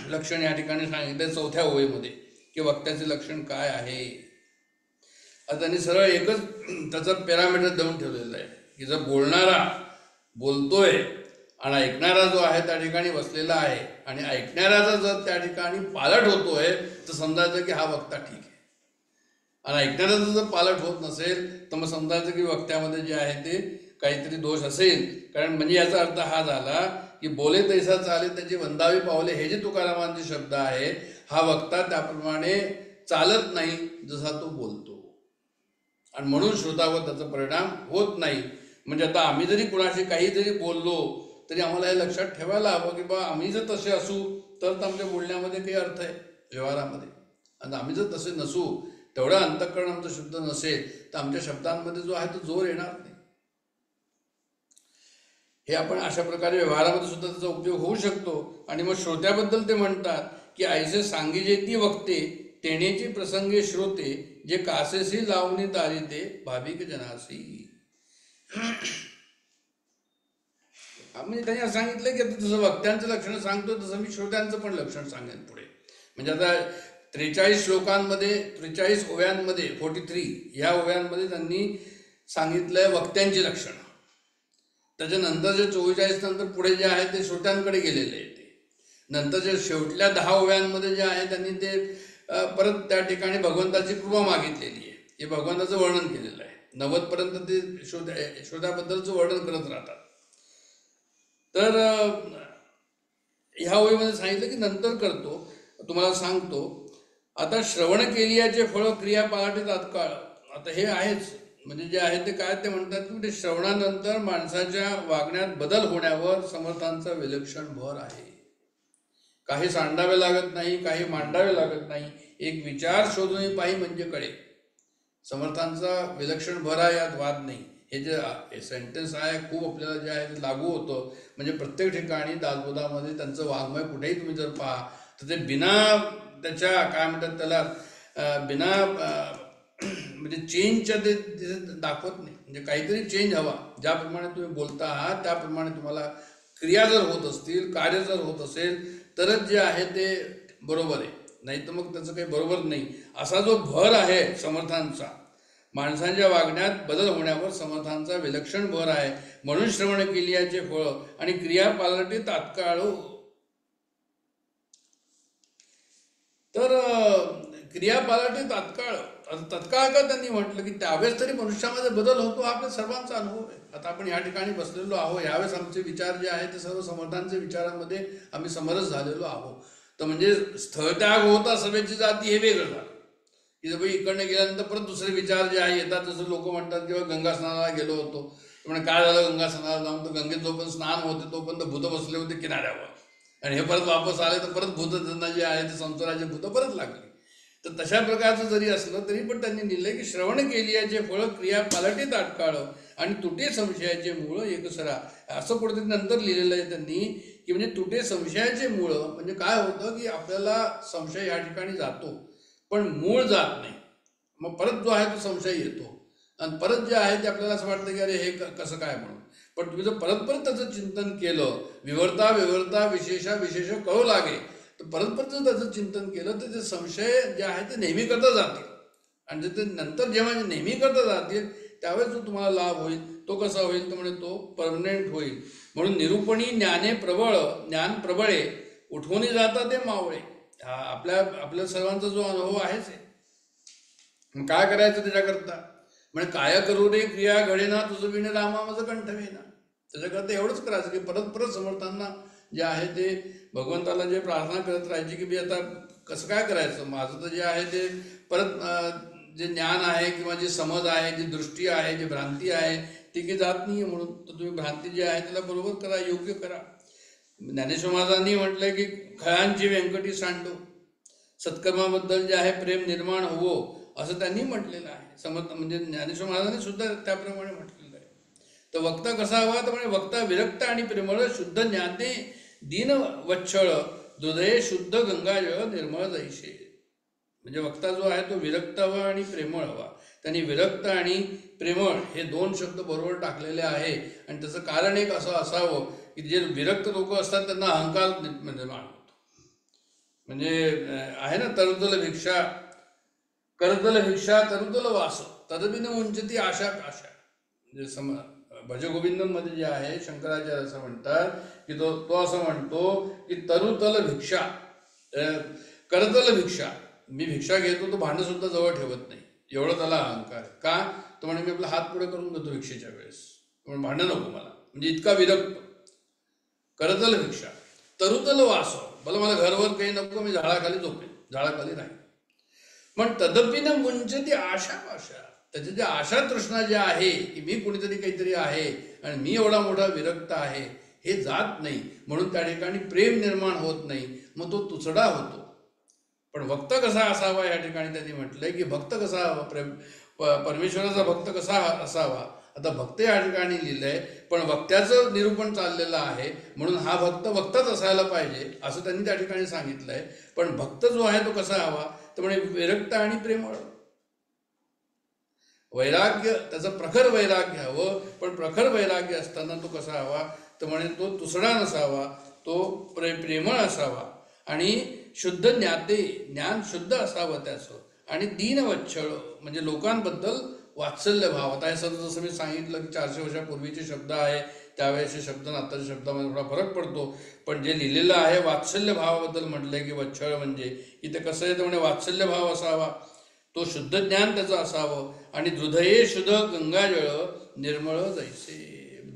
लक्षण या ठिकाणी सांगितलं 4थ्या ओळीमध्ये की वक्त्याचे लक्षण काय आहे. आता त्यांनी सरळ एकच त्याचा पॅरामीटर देऊन ठेवलेलं आहे की जर बोलणारा बोलतोय आणि ऐकणारा जो आहे त्या ठिकाणी बसलेला आहे आणि ऐकणाऱ्याचा जर त्या ठिकाणी पालट होतोय तर समजायचं की हा वक्ता ठीक आहे. आणि ऐकणाऱ्याचं जर पालट होत नसेल तर मग समजायचं की वक्त्यामध्ये जे आहे ते काहीतरी दोष असेल. कारण म्हणजे याचा अर्थ हा झाला की बोले तैसा चाले त्याची वंदावी पावले, हे जे तुकारामांचे शब्द आहे, हा वक्ता त्याप्रमाणे चालत नाही जसा तो बोलतो आणि म्हणून श्रोतावर त्याचा परिणाम होत नाही. म्हणजे आता आम्ही जरी कुणाशी काही जरी बोललो तरी आम्हाला हे लक्षात ठेवायला हवं की बा आम्ही जर तसे असू तर आमच्या बोलण्यामध्ये काही अर्थ आहे व्यवहारामध्ये. आणि आम्ही जर तसे नसू, तेवढं अंतःकरण आमचं शुद्ध नसेल तर आमच्या शब्दांमध्ये जो आहे तो जोर येणार नाही. हे आपण अशा प्रकारे व्यवहारामध्ये सुद्धा त्याचा उपयोग होऊ शकतो. आणि मग श्रोत्याबद्दल ते म्हणतात की ऐसे सांगिजे ती वक्ते तेणेची प्रसंगे श्रोते जे कासेसी लावणी तारिते भाविक जनासी. म्हणजे त्यांनी असं सांगितलं की आता जसं वक्त्यांचं लक्षण सांगतो तसं मी श्रोत्यांचं पण लक्षण सांगेन पुढे. म्हणजे आता 43 श्लोकांमध्ये 43 ओव्यांमध्ये 43 ह्या ओव्यांमध्ये त्यांनी सांगितलंय वक्त्यांची लक्षणं. त्याच्यानंतरचे 44 नंतर पुढे जे आहे ते श्रोत्यांकडे गेलेले आहे. ते नंतरच्या शेवटल्या 10 ओव्यांमध्ये जे आहे त्यांनी ते परत त्या ठिकाणी भगवंताची कृपा मागितलेली आहे. हे भगवंताचं वर्णन केलेलं आहे. 90 पर्यंत ते श्रोत्याबद्दलचं वर्णन करत राहतात. तर ह्या ओळीमध्ये सांगितलं की नंतर करतो, तुम्हाला सांगतो. आता श्रवण केलियाचे फळ क्रिया पालटे तात्काळ. आता हे आहेच, म्हणजे जे आहे ते काय ते म्हणतात की ते श्रवणानंतर माणसाच्या वागण्यात बदल होण्यावर समर्थांचा विलक्षण भर आहे. काही सांडावे लागत नाही, काही मांडावे लागत नाही, एक विचार शोधून पाही म्हणजे कळे. समर्थांचा विलक्षण भर आहे, यात वाद नाही. हे जे सेंटेन्स आहे खूप आपल्याला जे आहे ते लागू होतं. म्हणजे प्रत्येक ठिकाणी दासबोधामध्ये त्यांचं वाङ्मय कुठेही तुम्ही जर पहा तर ते बिना त्याच्या काय म्हणतात त्याला बिना म्हणजे चेंजच्या ते दाखवत नाही. म्हणजे काहीतरी चेंज हवा. ज्याप्रमाणे तुम्ही बोलता आहात त्याप्रमाणे तुम्हाला क्रिया जर होत असतील, कार्य जर होत असेल तरच जे आहे ते बरोबर आहे, नाही तर मग त्याचं काही बरोबर नाही. असा जो भर आहे समर्थांचा, माणसांच्या वागण्यात बदल होण्यावर समर्थांचा विलक्षण भर आहे. म्हणून श्रवण केलियाचे फळ आणि क्रिया पालटे तात्काळ. तर क्रियापालाटी तात्काळ. आता तत्काळ का त्यांनी म्हटलं की त्यावेळेस तरी मनुष्यामध्ये बदल होतो, हा आपल्या सर्वांचा अनुभव आहे. आता आपण या ठिकाणी बसलेलो आहोत, यावेळेस आमचे विचार जे आहेत ते सर्व समर्थांचे विचारांमध्ये आम्ही समरस झालेलो आहोत. तर म्हणजे स्थळत्याग होता सभेची जाती हे वेगळं झालं की जर इकडनं गेल्यानंतर परत दुसरे विचार जे आहे येतात. जसं लोक म्हणतात किंवा गंगा स्नानाला गेलो होतो, म्हणजे काय झालं गंगा स्नानाला जाऊन, तर गंगेत जोपर्यंत स्नान होते तोपर्यंत भूत बसले होते किनाऱ्यावर, आणि हे परत वापस आले तर परत भूत त्यांना जे आहे ते संसाराचे भूत परत लागले. तर तशा प्रकारचं जरी असलं तरी पण त्यांनी लिहिलंय की श्रवण केलियाचे फळ क्रिया पालटी तात्काळ आणि तुटे संशयाचे मूळ एकसरा. असं कुठेतरी नंतर लिहिलेलं आहे त्यांनी की म्हणजे तुटे संशयाचे मूळ म्हणजे काय होतं की आपल्याला संशय या ठिकाणी जातो पण मूळ जात नाही. मग परत जो आहे तो संशय येतो आणि परत जे आहे ते आपल्याला असं वाटतं की अरे हे कसं काय म्हणून. पण तुम्ही जर परत परत त्याचं चिंतन केलं, विवर्ता विशेषा विशेष कळू लागे, तर परत परत जर त्याचं चिंतन केलं तर ते संशय जे आहे ते नेहमी करता जातील. आणि ते नंतर जेव्हा नेहमी करता जातील त्यावेळेस जो तुम्हाला लाभ होईल तो कसा होईल, तर म्हणजे तो परमनेंट होईल. म्हणून निरूपणी ज्ञाने प्रबळ ज्ञान प्रबळे उठवून जाता ते मावळे. हा आपल्या सर्वांचा जो अनुभव आहेच आहे. मग काय करायचं त्याच्याकरता, म्हणजे काय करू रे क्रिया घडेना तुझं विण रामा माझं कंठ वेना. त्याच्याकरता एवढंच करायचं की परत परत समर्थांना जे आहे ते भगवंताला जे प्रार्थना करत राहायची की मी आता कसं काय करायचं, माझं तर जे आहे ते परत जे ज्ञान आहे किंवा जे समज आहे, जी दृष्टी आहे, जी भ्रांती आहे ती की जात नाही. म्हणून तर तुम्ही भ्रांती जी आहे त्याला बरोबर करा, योग्य करा. ज्ञानेश्वर महाराजांनी म्हटलंय की खळांची व्यंकटी सांडो, सत्कर्माबद्दल जे आहे प्रेम निर्माण होवो, असं त्यांनी म्हटलेलं आहे. समर्थ म्हणजे ज्ञानेश्वर महाराजांनी सुद्धा त्याप्रमाणे म्हटलेलं आहे. तर वक्ता कसा हवा, तर म्हणजे वक्ता विरक्त आणि प्रेमळ, शुद्ध ज्ञाते दीन वच्छळ, हृदये शुद्ध गंगाजळ निर्मळ जैसे. म्हणजे वक्ता जो आहे तो विरक्त हवा आणि प्रेमळ हवा. त्यांनी विरक्त आणि प्रेमळ हे दोन शब्द बरोबर टाकलेले आहे. आणि त्याचं कारण एक असं असावं की जे विरक्त लोक असतात त्यांना अहंकार निर्माण होतो. म्हणजे आहे ना, तरुदल भिक्षा करदल भिक्षा तरुदल वास तदबिन उंचती आशा पाशा. म्हणजे भजगोविंदम मध्ये जे आहे शंकराचार्य असं म्हणतात की तो असं म्हणतो की तरुतल भिक्षा करदल भिक्षा, मी भिक्षा घेतो तो भांडं सुद्धा जवळ ठेवत नाही, एवढं त्याला अहंकार. का, तो म्हणे मी आपला हात पुढे करून देतो भिक्षेच्या वेळेस, म्हणून भांडं नको मला, म्हणजे इतका विरक्त. करदल भिक्षा तरुतल वास, मला घरवर काही नको, मी झाडाखाली झोपेन, झाडाखाली राहील. पण तदपि न मुंचती आशा पाशा, त्याची जी आशा तृष्णा जी आहे की मी कुणीतरी काहीतरी आहे आणि मी एवढा मोठा विरक्त आहे हे जात नाही. म्हणून त्या ठिकाणी प्रेम निर्माण होत नाही, मग तो तुचडा होतो. पण भक्त कसा असावा या ठिकाणी त्यांनी म्हटलंय की भक्त कसा परमेश्वराचा भक्त कसा असावा. आता भक्त या ठिकाणी लिहिलंय पण भक्त्याचं निरूपण चाललेलं आहे, म्हणून हा भक्त भक्तच असायला पाहिजे असं त्यांनी त्या ठिकाणी सांगितलंय. पण भक्त जो आहे तो कसा हवा, तर म्हणजे विरक्त आणि प्रेमळ. वैराग्य, त्याचं प्रखर वैराग्य हवं, पण प्रखर वैराग्य असताना तो कसा हवा, तर म्हणजे तो तुसडा नसावा, तो प्रेमळ असावा आणि शुद्ध ज्ञाते, ज्ञान शुद्ध असावं त्याचं, आणि दीनवच्छळ म्हणजे लोकांबद्दल वात्सल्य भाव. आता हे सगळं जसं मी सांगितलं की 400 वर्षापूर्वीचे शब्द आहे, त्यावेळेचे शब्द आणि आताच्या शब्दामध्ये थोडा फरक पडतो. पण जे लिहिलेलं आहे वात्सल्य भावाबद्दल म्हटलंय की वच्छळ म्हणजे इथे कसं आहे, तर म्हणजे वात्सल्य भाव असावा, तो शुद्ध ज्ञान त्याचं असावं, आणि हृदये शुद्ध गंगाजळ निर्मळ जैसे.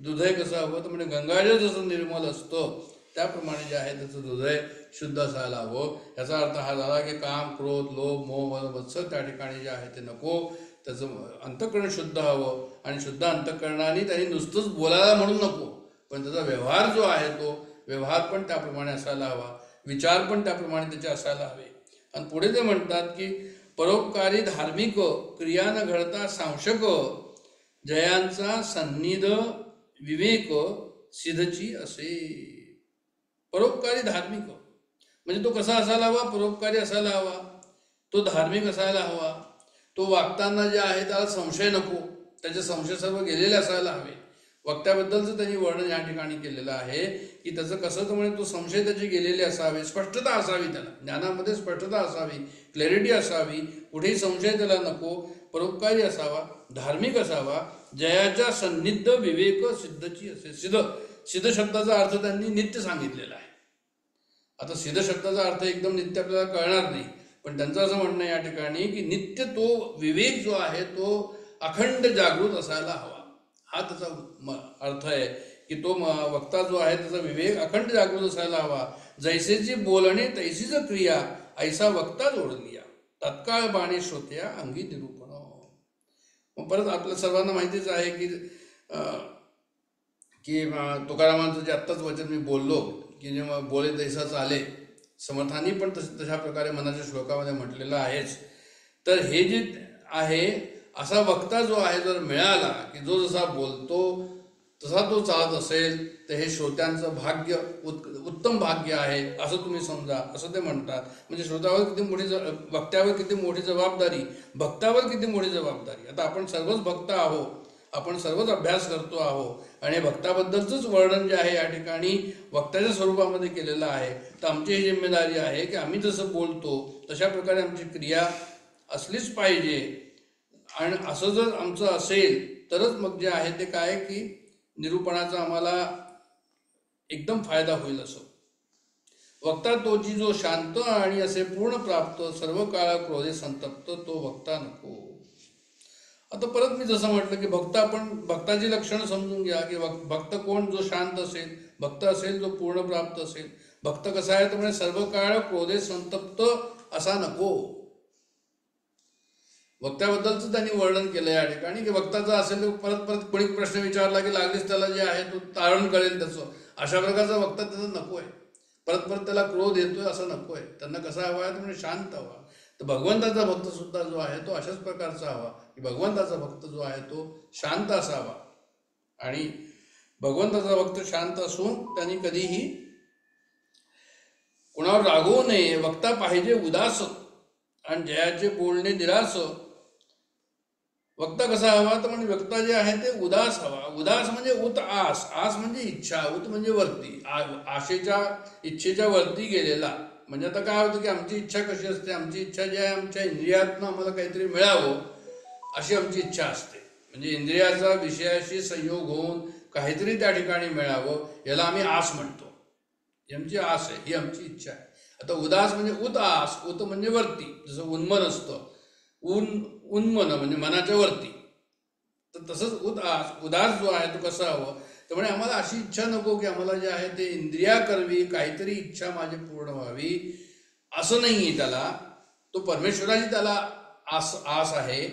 हृदय कसं हवं, तर म्हणजे गंगाजळ जसं निर्मल असतं त्याप्रमाणे जे आहे त्याचं हृदय शुद्ध असायला हवं. याचा अर्थ हा झाला की काम, क्रोध, लोभ, मोह, मत्सर त्या ठिकाणी जे आहे ते नको. त्याचं अंतःकरण शुद्ध हवं, आणि शुद्ध अंतःकरणाने त्यांनी नुसतंच बोलायला म्हणून नको, पण त्याचा व्यवहार जो आहे तो व्यवहार पण त्याप्रमाणे असायला हवा, विचार पण त्याप्रमाणे त्याचे असायला हवे. आणि पुढे ते म्हणतात की परोपकारी धार्मिक क्रिया न घडता सांशक, जयांचा सन्निध विवेक सिद्धची असे. परोपकारी धार्मिक म्हणजे तो कसा असायला हवा, परोपकारी असायला हवा, तो धार्मिक असायला हवा, तो वागताना जे आहे त्याला संशय नको, त्याचे संशय सर्व गेलेले असायला हवे. वक्त्याबद्दलचं त्यांनी वर्णन या ठिकाणी केलेलं आहे की त्याचं कसं, तर म्हणजे तो संशय त्याचे गेलेले असावे, स्पष्टता असावी, त्याला ज्ञानामध्ये स्पष्टता असावी, क्लॅरिटी असावी, कुठेही संशय त्याला नको, परोपकारी असावा, धार्मिक असावा, जयाच्या सन्निध विवेक सिद्धची असे. सिद्ध शब्दाचा अर्थ त्यांनी नित्य सांगितलेला आहे. आता सिद्ध शब्दाचा अर्थ एकदम नित्य आपल्याला कळणार नाही, पण त्यांचं असं म्हणणं आहे या ठिकाणी की नित्य तो विवेक जो आहे तो अखंड जागृत असायला हवा. हा त्याचा अर्थ आहे की तो वक्ता जो आहे त्याचा विवेक अखंड जागृत असायला हवा. जैसेची बोलणे तैसीच क्रिया, ऐसा वक्ता जोडलिया, तत्काळ बाणे श्रोत्या अंगी निरूपण. मग परत आपल्या सर्वांना माहितीच आहे की तुकारामांचं जे आत्ताच वचन मी बोललो की जेव्हा बोले तैसा चाले, समर्थांनी पण तशा प्रकारे मनाच्या श्लोकामध्ये म्हटलेलं आहेच. तर हे जे आहे असा वक्ता जो आहे जर मिळाला की जो जसा बोलतो तसा तो चालत असेल तर हे श्रोत्यांचं भाग्य उत्तम भाग्य आहे असं तुम्ही समजा, असं ते म्हणतात. म्हणजे श्रोत्यावर किती मोठी वक्त्यावर किती मोठी जबाबदारी, भक्तावर किती मोठी जबाबदारी. आता आपण सर्वच भक्त आहोत, आपण सर्वच अभ्यास करतो आहोत आणि भक्ताबद्दलचंच वर्णन जे आहे या ठिकाणी वक्त्याच्या स्वरूपामध्ये केलेलं आहे. तर आमची ही जिम्मेदारी आहे की आम्ही जसं बोलतो तशा प्रकारे आमची क्रिया असलीच पाहिजे. आणि असं जर आमचं असेल तरच मग जे आहे ते काय की निरूपणाचा आम्हाला एकदम फायदा होईल. असं वक्ता तोची जो शांत आणि असे पूर्ण प्राप्त, सर्व काळ क्रोधे संतप्त, तो वक्ता नको. आता परत मी जसं म्हटलं की भक्ताची लक्षणं समजून घ्या की भक्त कोण, जो शांत असेल, भक्त असेल जो पूर्ण प्राप्त असेल. भक्त कसा आहे तर म्हणजे सर्व काळ क्रोधे संतप्त असा नको. वक्त्याबद्दलच त्यांनी वर्णन केलं या ठिकाणी की वक्ताचं असेल तर परत परत कोणी प्रश्न विचारला की लागलीच त्याला जे आहे तो तारण करेल त्याचं, अशा प्रकारचा वक्ता त्याचा नको आहे. परत परत त्याला क्रोध येतोय असं नको आहे. त्यांना कसा हवा आहे तर म्हणजे शांत हवा. तर भगवंताचा भक्त सुद्धा जो आहे तो अशाच प्रकारचा हवा की भगवंताचा भक्त जो आहे तो शांत असावा. आणि भगवंताचा भक्त शांत असून त्यांनी कधीही कोणावर रागवू नये. वक्ता पाहिजे उदास आणि जयाचे बोलणे निरास. वक्ता कसा हवा तर म्हणजे वक्ता जे आहे ते उदास हवा. उदास म्हणजे उत आस, आस म्हणजे इच्छा, उत म्हणजे वरती, इच्छेच्या वरती गेलेला. म्हणजे आता काय होतं की आमची इच्छा कशी असते, आमची इच्छा जी आहे आमच्या इंद्रियातनं आम्हाला काहीतरी मिळावं अशी आमची इच्छा असते. म्हणजे इंद्रियाचा विषयाशी संयोग होऊन काहीतरी त्या ठिकाणी मिळावं याला आम्ही आस म्हणतो. ही आमची आस आहे, ही आमची इच्छा आहे. आता उदास म्हणजे उत आस, उत म्हणजे वरती, जसं उन्मन असतं, उन्मन म्हणजे मनाच्या वरती. तर तसंच उदास जो आहे तो कसा हवं तर म्हणजे आम्हाला अशी इच्छा नको की आम्हाला जे आहे ते इंद्रिया करवी, काहीतरी इच्छा माझी पूर्ण व्हावी असं नाहीये त्याला. तो परमेश्वराची त्याला आस आहे.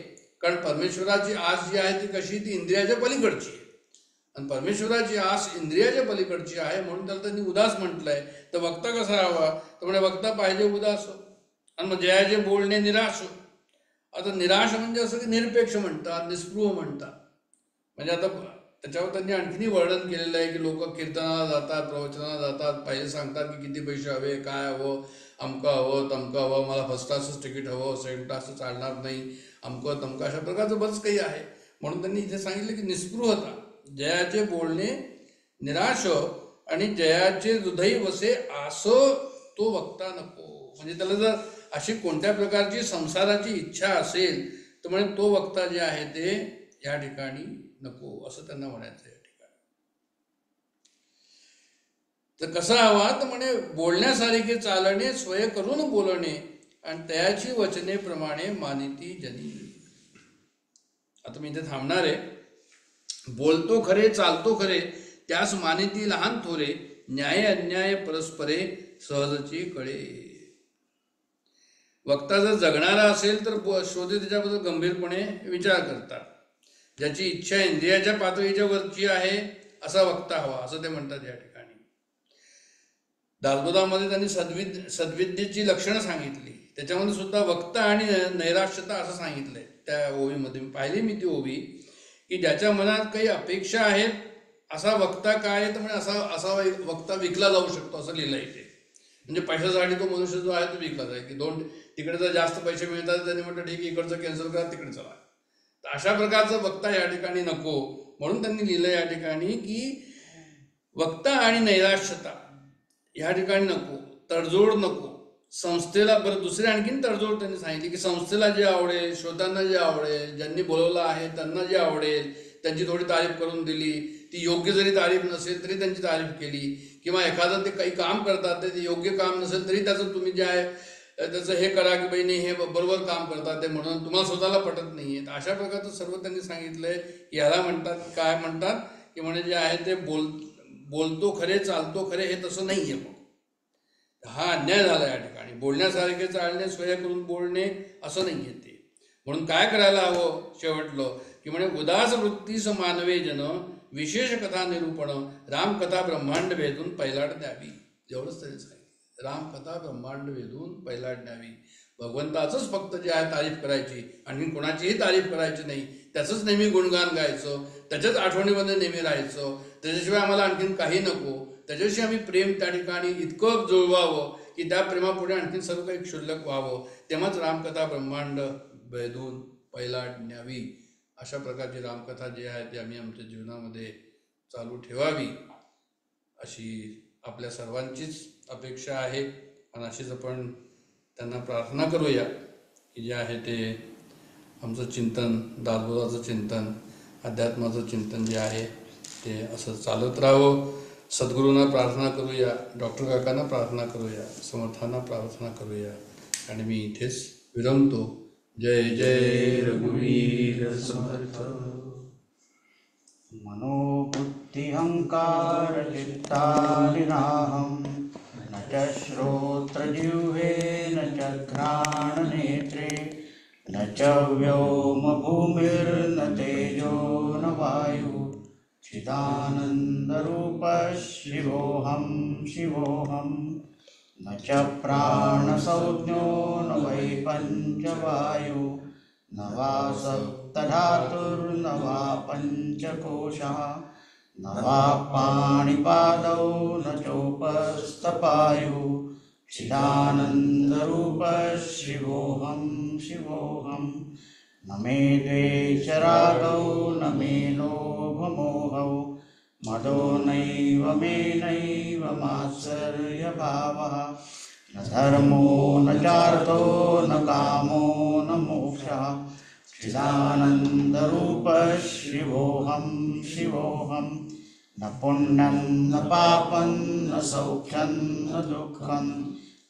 कारण परमेश्वराची आस जी आहे ती कशी, ती इंद्रियाच्या पलीकडची आहे. आणि परमेश्वराची आस इंद्रियाच्या पलीकडची आहे म्हणून त्याला त्यांनी उदास म्हटलंय. तर वक्ता कसा हवा तर म्हणजे वक्ता पाहिजे उदास. आणि मग जयाचे बोलणे निराश. आता निराश म्हणजे असं की निरपेक्ष म्हणतात, निस्पृह म्हणतात. म्हणजे आता त्याच्यावर त्यांनी आणखीनही वर्णन केलेलं आहे की लोक कीर्तनाला जातात, प्रवचनाला जातात, पहिले सांगतात की किती पैसे हवे, काय हवं, अमकं हवं, तमकं हवं, मला फर्स्ट क्लासच तिकीट हवं, सेकंड क्लासचं चालणार नाही, अमकं तमकं, अशा प्रकारचं बरंच काही आहे. म्हणून त्यांनी इथे सांगितलं की निस्पृहता, जयाचे बोलणे निराश आणि जयाचे हृदय वसे असं तो वक्ता नको. म्हणजे त्याला जर अशी कोणत्या प्रकारची संसाराची इच्छा असेल तर म्हणजे तो वक्ता जे आहे ते या ठिकाणी नको असं त्यांना म्हणायचं या ठिकाणी. तर कसा हवा तर म्हणे बोलण्यासारखे चालणे, स्वय करून बोलणे आणि तयाची वचने प्रमाणे मानिती जनी. आता मी इथे थांबणार आहे. बोलतो खरे, चालतो खरे, त्यास मानिती लहान थोरे, न्याय अन्याय परस्परे सहजची कळे. वक्ता जर जगणारा असेल तर श्रोते त्याच्याबद्दल गंभीरपणे विचार करतात. ज्याची इच्छा इंद्रियाच्या पातळीच्या वरची आहे असा वक्ता हवा असं ते म्हणतात या ठिकाणी. दासबोधामध्ये त्यांनी सद्विद्येची लक्षणं सांगितली. त्याच्यामध्ये सुद्धा वक्ता आणि नैराश्यता असं सांगितलंय त्या ओवीमध्ये. पाहिली मी ती ओवी की ज्याच्या मनात काही अपेक्षा आहेत असा वक्ता काय तर म्हणजे असा वक्ता विकला जाऊ शकतो असं लिहिलं इथे. म्हणजे पैशासाठी तो मनुष्य जो आहे तो विकला जाईल की तिकडे जर जास्त पैसे मिळतात त्यांनी म्हटलं ठीक आहे इकडचं कॅन्सल करा, तिकडे चला. तर अशा प्रकारचा वक्ता या ठिकाणी नको. म्हणून त्यांनी लिहिलं या ठिकाणी की वक्ता आणि नैराश्यता या ठिकाणी नको, तडजोड नको. संस्थेला बरं दुसरी आणखीन तडजोड त्यांनी सांगितली की संस्थेला जे आवडेल, श्रोत्यांना जे आवडेल, ज्यांनी बोलवलं आहे त्यांना जे आवडेल त्यांची थोडी तारीफ करून दिली. ती योग्य जरी तारीफ नसेल तरी त्यांची तारीफ केली. किंवा एखादं ते काही काम करतात ते योग्य काम नसेल तरी त्याचं तुम्ही जे आहे त्याचं हे करा की बहिणी हे बरोबर काम करतात ते म्हणून तुम्हाला स्वतःला पटत नाही आहे. अशा प्रकारचं सर्व त्यांनी सांगितलंय. याला म्हणतात काय म्हणतात की म्हणजे जे आहे ते बोलतो खरे चालतो खरे, हे तसं नाही आहे. मग हा अन्याय झाला या ठिकाणी. बोलण्यासारखे चालणे सोय करून बोलणे असं नाही आहे ते. म्हणून काय करायला हवं शेवटलं की म्हणजे उदास वृत्तीस मानवे जन विशेष कथा निरूपण रामकथा ब्रह्मांड भेदून पैलाट द्यावी. एवढंच त्यांनी सांगितलं. रामकथा ब्रह्मांड वेधून पैलाट द्यावी. भगवंताचंच फक्त जे आहे तारीफ करायची, आणखी कोणाचीही तारीफ करायची नाही. त्याचंच नेहमी गुणगान गायचं, त्याच्याच आठवणीमध्ये नेहमी राहायचं. त्याच्याशिवाय आम्हाला आणखीन काही नको. त्याच्याशी आम्ही प्रेम त्या ठिकाणी इतकं जुळवावं की त्या प्रेमापुढे आणखीन सर्व काही क्षुल्लक व्हावं. तेव्हाच रामकथा ब्रह्मांड भेदून पैलाट न्यावी. अशा प्रकारची रामकथा जी आहे ती आम्ही आमच्या जीवनामध्ये चालू ठेवावी अशी आपल्या सर्वांचीच अपेक्षा आहे. आणि अशीच आपण त्यांना प्रार्थना करूया की जे आहे ते आमचं चिंतन, दासबोधाचं चिंतन, अध्यात्माचं चिंतन जे आहे ते असं चालत राहावं. सद्गुरूंना प्रार्थना करूया, डॉक्टर काकांना प्रार्थना करूया, समर्थांना प्रार्थना करूया. आणि मी इथेच विरमतो. जय जय रघुवीर समर्थ. मनोबुद्धिहंकार चित्तानिनाहं न च श्रोत्रजिह्वे न च घ्राणनेत्रे न च व्योमभूमिर्न तेजो न वायु चिदानन्दरूपः शिवोऽहं शिवोऽहं न च प्राणसंज्ञो न वै पञ्चवायु न वा सप्तधातुर्न वा पञ्चकोशः न वा पाणिपादौ न चोपस्थपायुः चिदानन्दरूपः शिवोऽहं शिवोऽहं न मे द्वेषरागौ न मे लोभमोहौ मदो नैव मे नैव मात्सर्यभावः न धर्मो न चार्थो न कामो न मोक्षः चिदानन्दरूपः शिवोऽहं शिवोऽहं न पुण्यं न पापं न सौख्यं न दुःखं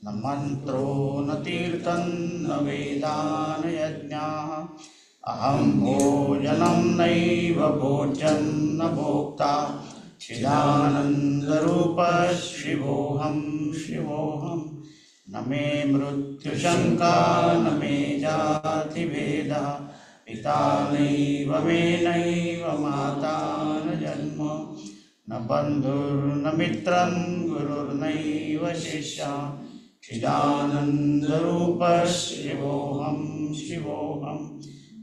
न मन्त्रो न तीर्थं न वेदान यज्ञाः अहं भोजनं नैव भोज्यं न भोक्ता चिदानन्दरूपः शिवोऽहं शिवोऽहं न मे मृत्युशङ्का न मे जातिभेदः पिता नैव मे नैव माता न जन्म न बन्धुर्न मित्रं गुरुर्नैव शिष्यः चिदानन्दरूपः शिवोऽहं शिवोऽहम्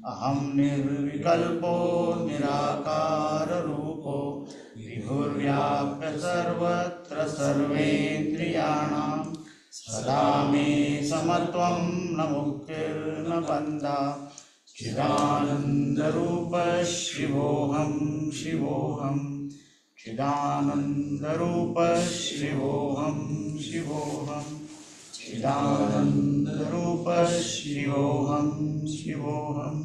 अहं निर्विकल्पो निराकाररूपो विभुर्व्याप्य सर्वत्र सर्वेन्द्रियाणां सदा मे समत्वं न मुक्तिर्न बन्धः चिदानन्दरूपः शिवोऽहं शिवोऽहं चिदानन्दरूपः शिवोऽहं शिवोऽहं चिदानन्दरूपः शिवोऽहं शिवोऽहम्